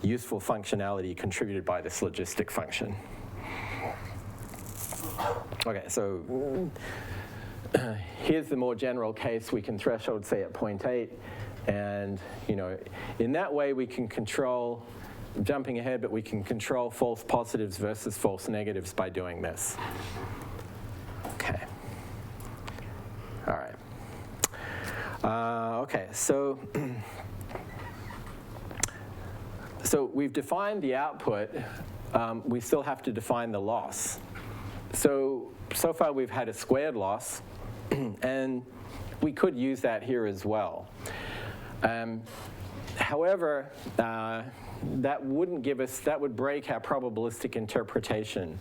useful functionality contributed by this logistic function. Okay, so here's the more general case. We can threshold, say, at 0.8. And, you know, in that way, we can control, jumping ahead, but we can control false positives versus false negatives by doing this. Okay. All right. Okay, so we've defined the output. We still have to define the loss. So far, we've had a squared loss, and we could use that here as well. However, that wouldn't give us, that would break our probabilistic interpretation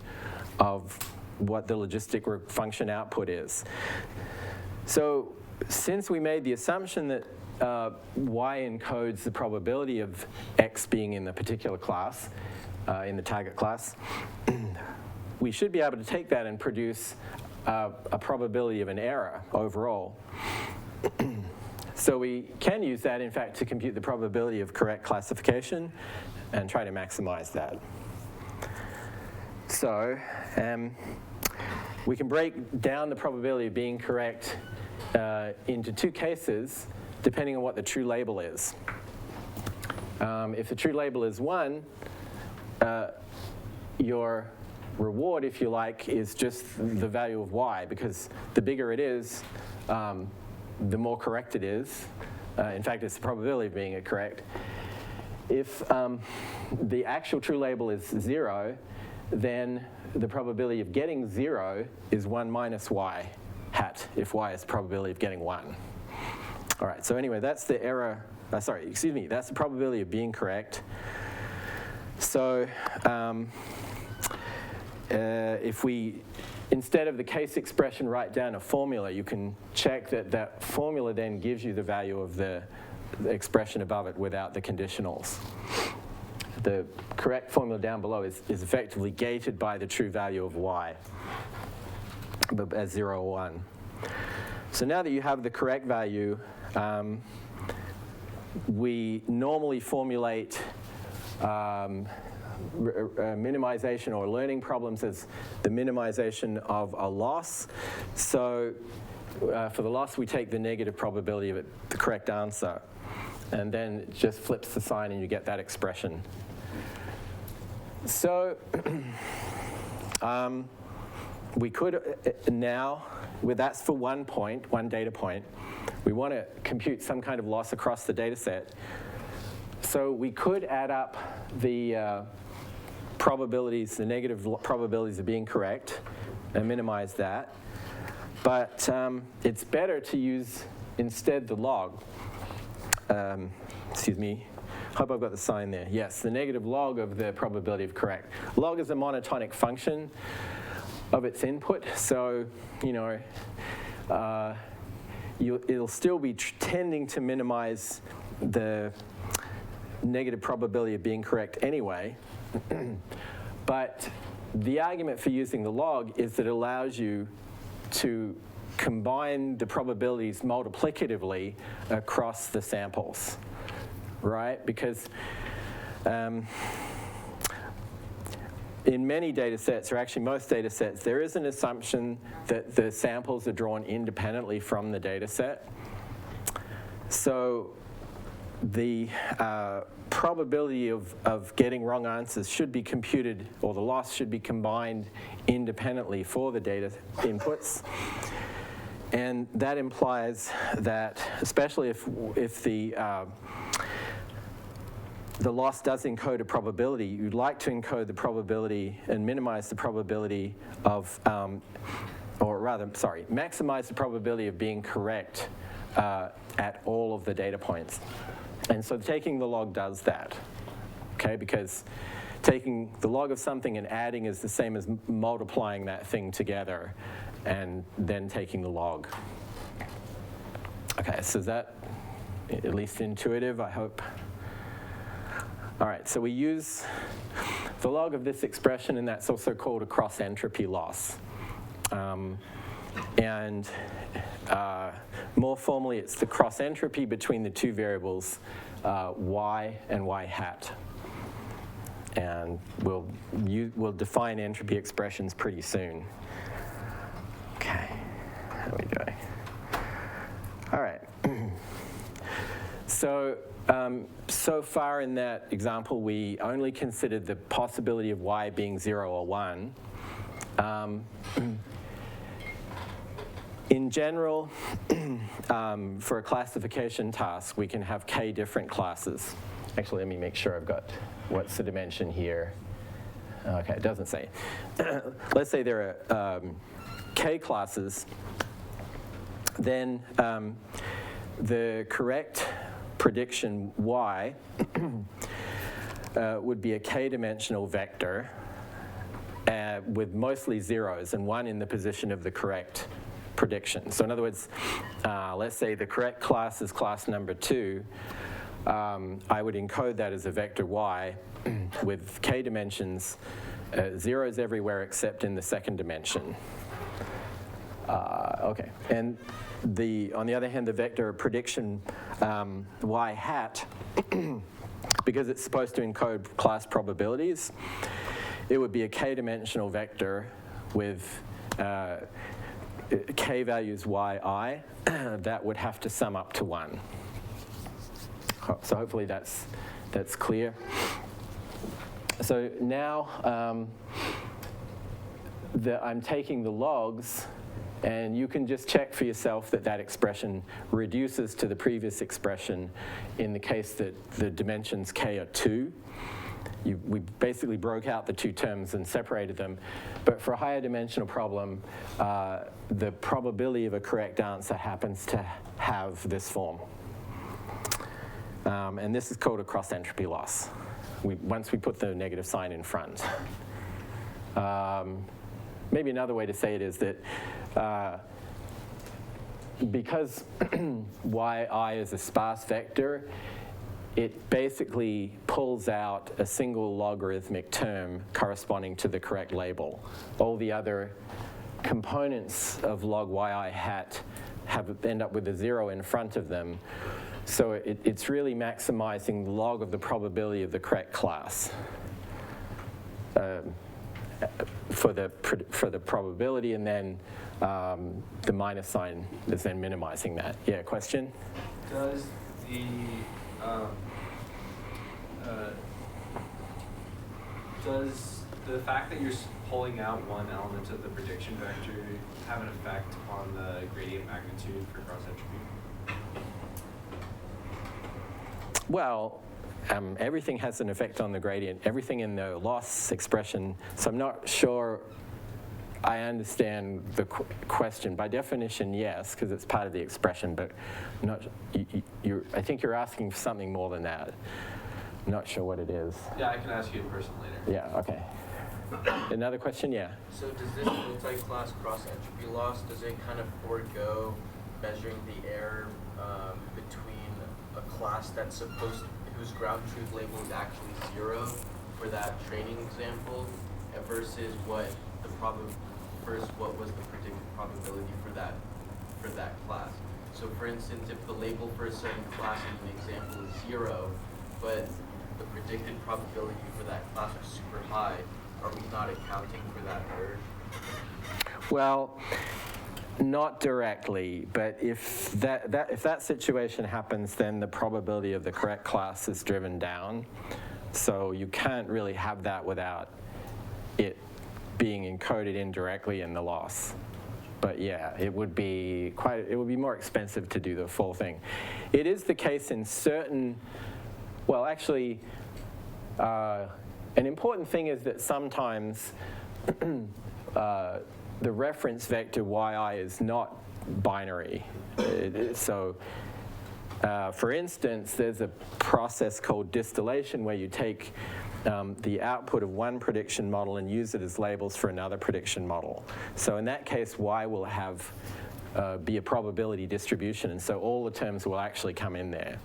of what the logistic function output is. So since we made the assumption that y encodes the probability of x being in the particular class, in the target class, we should be able to take that and produce a probability of an error overall. So we can use that, in fact, to compute the probability of correct classification and try to maximize that. So we can break down the probability of being correct into two cases, depending on what the true label is. If the true label is 1, your reward, if you like, is just the value of y, because the bigger it is, the more correct it is. In fact, it's the probability of being correct. If the actual true label is 0, then the probability of getting 0 is 1 minus y hat, if y is the probability of getting 1. All right, so anyway, that's the error, that's the probability of being correct. So if we, instead of the case expression, write down a formula, you can check that that formula then gives you the value of the expression above it without the conditionals. The correct formula down below is effectively gated by the true value of y, but as 0 or 1. So now that you have the correct value, we normally formulate minimization or learning problems as the minimization of a loss. So for the loss, we take the negative probability of it, the correct answer, and then it just flips the sign and you get that expression. So we could now, that's for one point, one data point. We want to compute some kind of loss across the data set. So we could add up the probabilities, the negative probabilities of being correct and minimize that. But it's better to use instead the log. Excuse me. Hope I've got the sign there. Yes, the negative log of the probability of correct. Log is a monotonic function of its input, so it'll still be tending to minimize the negative probability of being correct anyway. But the argument for using the log is that it allows you to combine the probabilities multiplicatively across the samples, right? Because in many data sets, or actually most data sets, there is an assumption that the samples are drawn independently from the data set. So the probability of getting wrong answers should be computed, or the loss should be combined independently for the data inputs. And that implies that, especially if the loss does encode a probability, you'd like to encode the probability and minimize the probability of, maximize the probability of being correct at all of the data points. And so taking the log does that, okay? Because taking the log of something and adding is the same as multiplying that thing together and then taking the log. Okay, so is that at least intuitive, I hope? All right, so we use the log of this expression, and that's also called a cross-entropy loss. More formally, it's the cross-entropy between the two variables, y and y hat. And we'll define entropy expressions pretty soon. Okay, how are we doing? All right. So far in that example, we only considered the possibility of y being 0 or 1. In general, for a classification task, we can have k different classes. Actually, let me make sure I've got what's the dimension here. Okay, it doesn't say. Let's say there are k classes. Then the correct prediction y would be a k-dimensional vector with mostly zeros and 1 in the position of the correct prediction. So in other words, let's say the correct class is class number 2. I would encode that as a vector y with k dimensions, zeros everywhere except in the second dimension. Okay, and on the other hand, the vector prediction y hat, because it's supposed to encode class probabilities, it would be a k-dimensional vector with k values yi that would have to sum up to 1. So hopefully that's clear. So now I'm taking the logs, and you can just check for yourself that that expression reduces to the previous expression in the case that the dimensions k are 2. We basically broke out the two terms and separated them. But for a higher dimensional problem, the probability of a correct answer happens to have this form. And this is called a cross-entropy loss, once we put the negative sign in front. Maybe another way to say it is that because yi is a sparse vector, it basically pulls out a single logarithmic term corresponding to the correct label. All the other components of log yi hat end up with a 0 in front of them. So it's really maximizing the log of the probability of the correct class. for the probability, and then the minus sign is then minimizing that. Yeah, question? Does the fact that you're pulling out one element of the prediction vector have an effect on the gradient magnitude for cross entropy? Well, everything has an effect on the gradient, everything in the loss expression, so I'm not sure I understand the question. By definition, yes, because it's part of the expression, but I think you're asking for something more than that. I'm not sure what it is. Yeah, I can ask you in person later. Yeah, okay. Another question? Yeah. So does this multi-class cross-entropy loss, does it kind of forego measuring the error between a class that's whose ground truth label is actually 0 for that training example, versus what was the predicted probability for that class? So for instance, if the label for a certain class in an example is 0, but the predicted probability for that class is super high, are we not accounting for that error? Well, not directly, but if that situation happens, then the probability of the correct class is driven down. So you can't really have that without it being encoded indirectly in the loss. But yeah, it would be more expensive to do the full thing. It is the case in certain, well, actually, an important thing is that sometimes the reference vector yi is not binary. So, for instance, there's a process called distillation where you take the output of one prediction model and use it as labels for another prediction model. So in that case, y will have be a probability distribution, and so all the terms will actually come in there.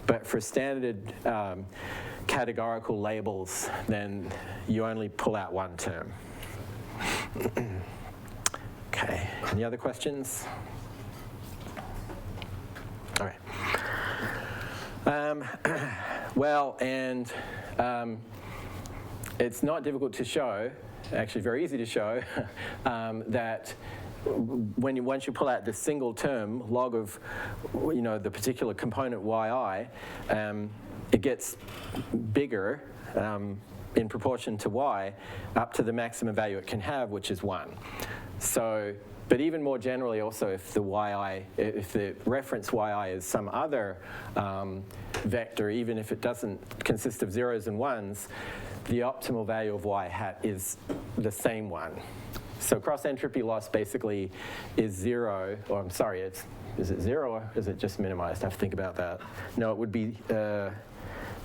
But for standard categorical labels, then you only pull out one term. Okay, any other questions? All right. Well, and it's not difficult to show, actually very easy to show, that once you pull out the single term, log of the particular component yi, it gets bigger in proportion to y up to the maximum value it can have, which is 1. So, but even more generally also, if the reference yi is some other vector, even if it doesn't consist of zeros and ones, the optimal value of y hat is the same one. So cross entropy loss basically is 0, or I'm sorry, is it 0 or is it just minimized? I have to think about that. No, it would be, no,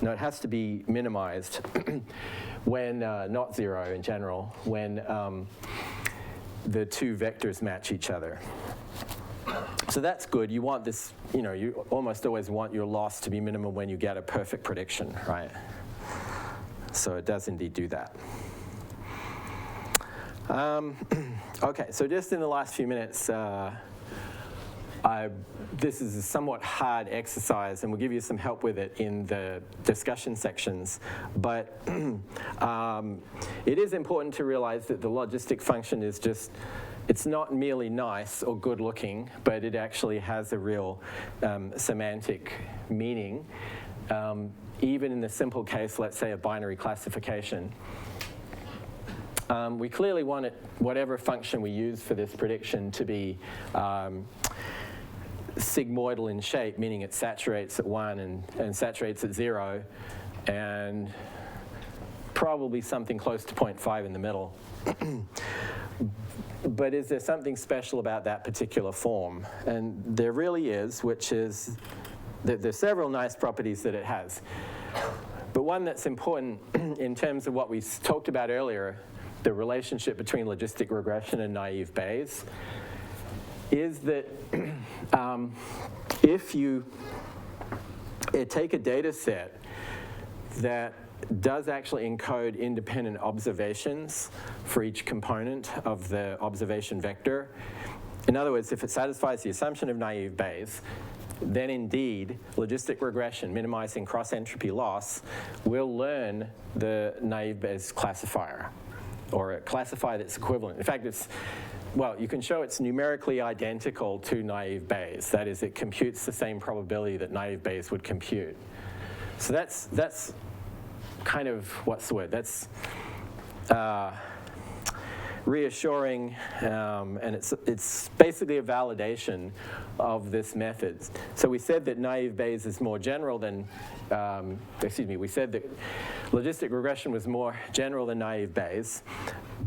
it has to be minimized when, not 0 in general, when the two vectors match each other. So that's good. You want this, you almost always want your loss to be minimum when you get a perfect prediction, right? So it does indeed do that. Okay, so just in the last few minutes, this is a somewhat hard exercise, and we'll give you some help with it in the discussion sections. But it is important to realize that the logistic function is just, it's not merely nice or good looking, but it actually has a real semantic meaning. Even in the simple case, let's say a binary classification. We clearly want it, whatever function we use for this prediction, to be sigmoidal in shape, meaning it saturates at 1 and saturates at 0, and probably something close to 0.5 in the middle. But is there something special about that particular form? And there really is, which is that there's several nice properties that it has. But one that's important in terms of what we talked about earlier, the relationship between logistic regression and naive Bayes, is that if you take a data set that does actually encode independent observations for each component of the observation vector, in other words, if it satisfies the assumption of naive Bayes, then indeed logistic regression, minimizing cross-entropy loss, will learn the naive Bayes classifier, or a classifier that's equivalent. In fact, well, you can show it's numerically identical to naive Bayes. That is, it computes the same probability that naive Bayes would compute. So that's kind of, what's the word? That's reassuring, and it's basically a validation of this method. So we said that naive Bayes is more general than, we said that logistic regression was more general than naive Bayes,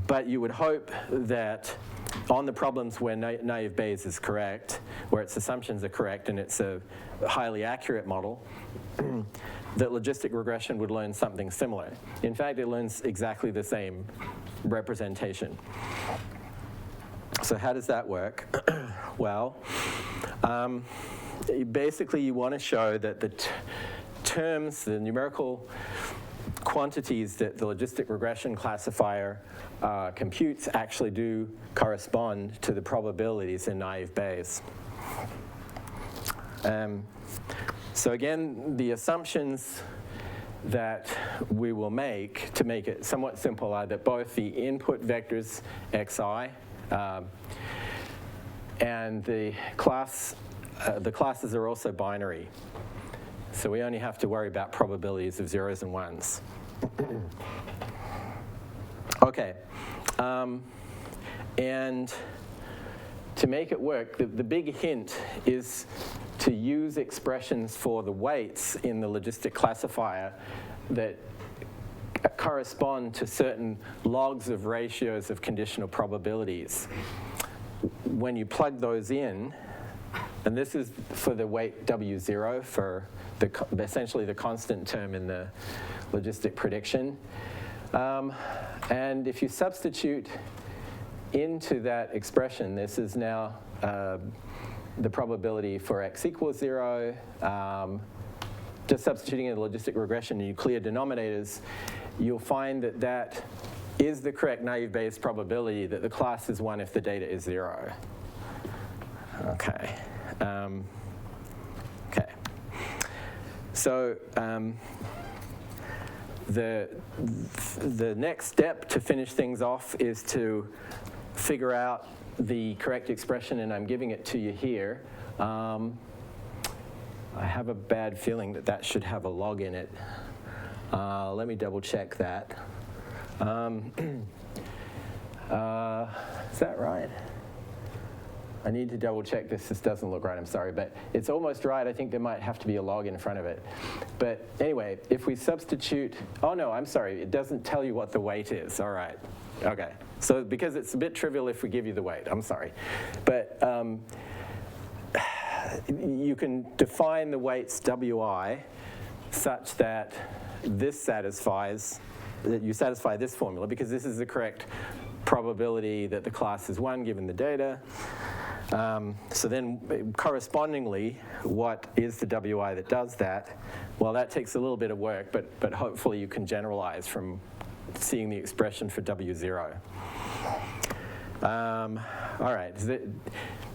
but you would hope that on the problems where naive Bayes is correct, where its assumptions are correct and it's a highly accurate model, that logistic regression would learn something similar. In fact, it learns exactly the same representation. So how does that work? Well, basically you want to show that the terms, the numerical quantities that the logistic regression classifier computes actually do correspond to the probabilities in naive Bayes. So again, the assumptions that we will make, to make it somewhat simple, are that both the input vectors xi and the classes are also binary. So we only have to worry about probabilities of zeros and ones. Okay, and to make it work, the big hint is to use expressions for the weights in the logistic classifier that correspond to certain logs of ratios of conditional probabilities. When you plug those in, and this is for the weight W0 for essentially the constant term in the logistic prediction. And if you substitute into that expression, this is now the probability for x equals 0, just substituting in the logistic regression and you clear denominators, you'll find that that is the correct naive Bayes probability that the class is 1 if the data is 0. Okay. Okay. So the next step to finish things off is to figure out the correct expression, and I'm giving it to you here. I have a bad feeling that that should have a log in it. Let me double check that. Is that right? I need to double check this. This doesn't look right, I'm sorry, but it's almost right. I think there might have to be a log in front of it. But anyway, if we substitute, oh no, I'm sorry, it doesn't tell you what the weight is. All right, okay. So because it's a bit trivial if we give you the weight, I'm sorry. But you can define the weights Wi such that this satisfies, that you satisfy this formula, because this is the correct probability that the class is 1 given the data. So then correspondingly, what is the Wi that does that? Well, that takes a little bit of work, but hopefully you can generalize from seeing the expression for W0. All right,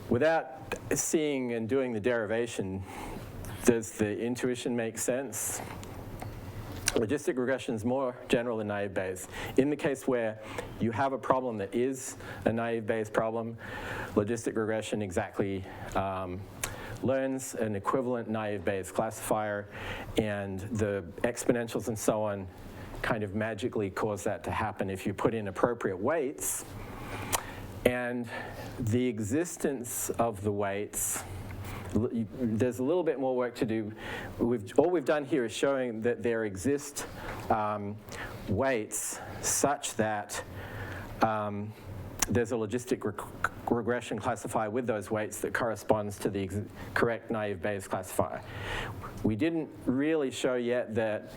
without seeing and doing the derivation, does the intuition make sense? Logistic regression is more general than naive Bayes. In the case where you have a problem that is a naive Bayes problem, logistic regression exactly learns an equivalent naive Bayes classifier, and the exponentials and so on kind of magically cause that to happen if you put in appropriate weights. And the existence of the weights, there's a little bit more work to do. All we've done here is showing that there exist weights such that there's a logistic regression classifier with those weights that corresponds to the correct naive Bayes classifier. We didn't really show yet that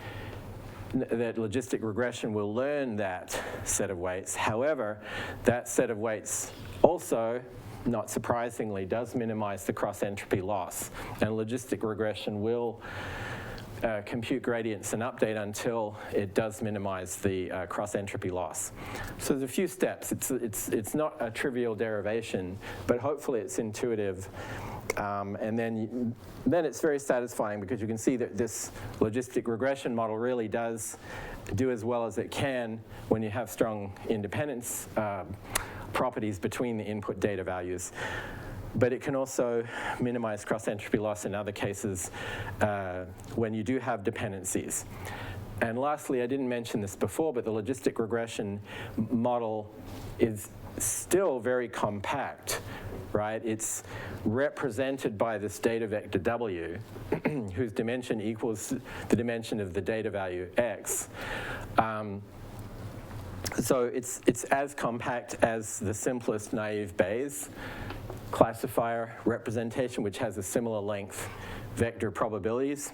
logistic regression will learn that set of weights. However, that set of weights also, not surprisingly, does minimize the cross-entropy loss. And logistic regression will compute gradients and update until it does minimize the cross-entropy loss. So there's a few steps. It's not a trivial derivation, but hopefully it's intuitive And then it's very satisfying because you can see that this logistic regression model really does do as well as it can when you have strong independence properties between the input data values. But it can also minimize cross-entropy loss in other cases when you do have dependencies. And lastly, I didn't mention this before, but the logistic regression model is still very compact, right? It's represented by this data vector W, whose dimension equals the dimension of the data value X. So it's as compact as the simplest naive Bayes classifier representation, which has a similar length vector probabilities.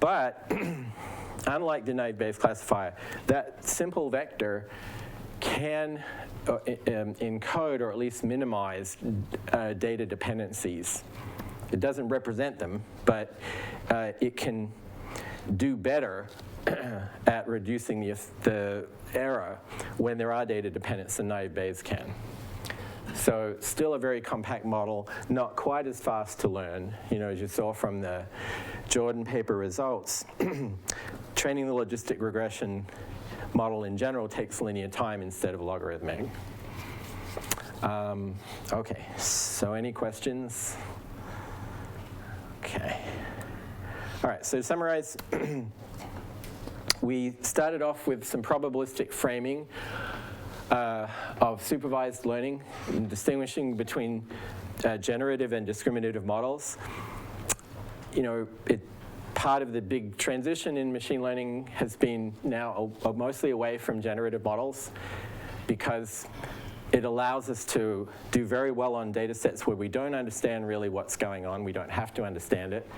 But unlike the naive Bayes classifier, that simple vector can encode or at least minimize data dependencies. It doesn't represent them, but it can do better at reducing the error when there are data dependence than naive Bayes can. So still a very compact model, not quite as fast to learn, as you saw from the Jordan paper results. Training the logistic regression model in general takes linear time instead of logarithmic. Okay, so any questions? Okay. All right, so to summarize, we started off with some probabilistic framing of supervised learning, and distinguishing between generative and discriminative models. Part of the big transition in machine learning has been now mostly away from generative models, because it allows us to do very well on data sets where we don't understand really what's going on. We don't have to understand it.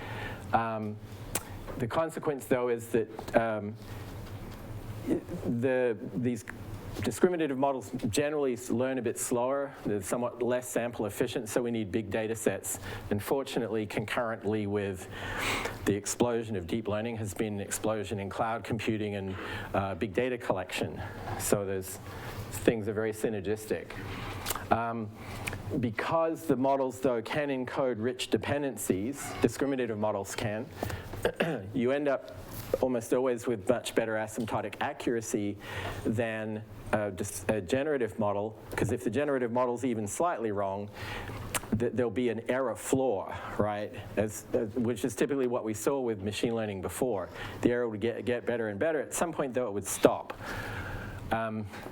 The consequence, though, is that these discriminative models generally learn a bit slower. They're somewhat less sample efficient, so we need big data sets. And fortunately, concurrently with the explosion of deep learning has been an explosion in cloud computing and big data collection. So those things are very synergistic. Because the models, though, can encode rich dependencies, discriminative models can, you end up almost always with much better asymptotic accuracy than a generative model, because if the generative model is even slightly wrong, there'll be an error floor, right? Which is typically what we saw with machine learning before. The error would get better and better. At some point, though, it would stop.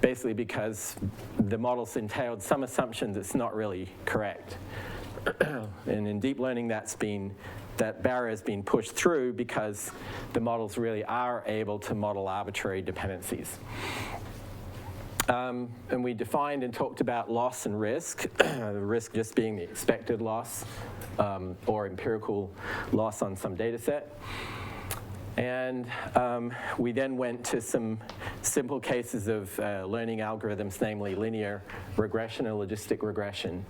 Basically because the models entailed some assumption that's not really correct. And in deep learning, that barrier has been pushed through because the models really are able to model arbitrary dependencies. And we defined and talked about loss and risk, the risk just being the expected loss or empirical loss on some data set. And we then went to some simple cases of learning algorithms, namely linear regression and logistic regression.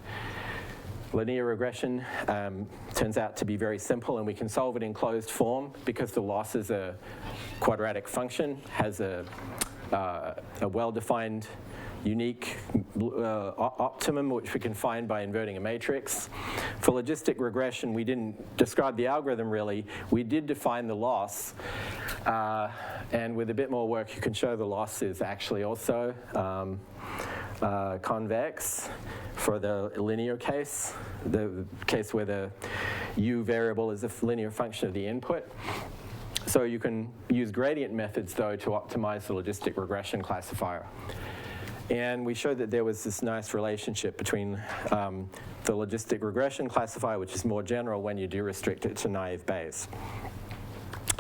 Linear regression turns out to be very simple, and we can solve it in closed form because the loss is a quadratic function, has a well-defined unique optimum, which we can find by inverting a matrix. For logistic regression, we didn't describe the algorithm really. We did define the loss, and with a bit more work, you can show the loss is actually also convex for the linear case, the case where the u variable is a linear function of the input. So you can use gradient methods, though, to optimize the logistic regression classifier. And we showed that there was this nice relationship between the logistic regression classifier, which is more general when you do restrict it to naive Bayes.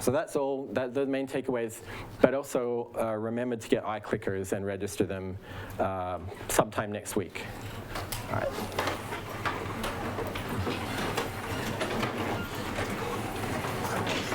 So that's all, the main takeaways, but also remember to get iClickers and register them sometime next week. All right.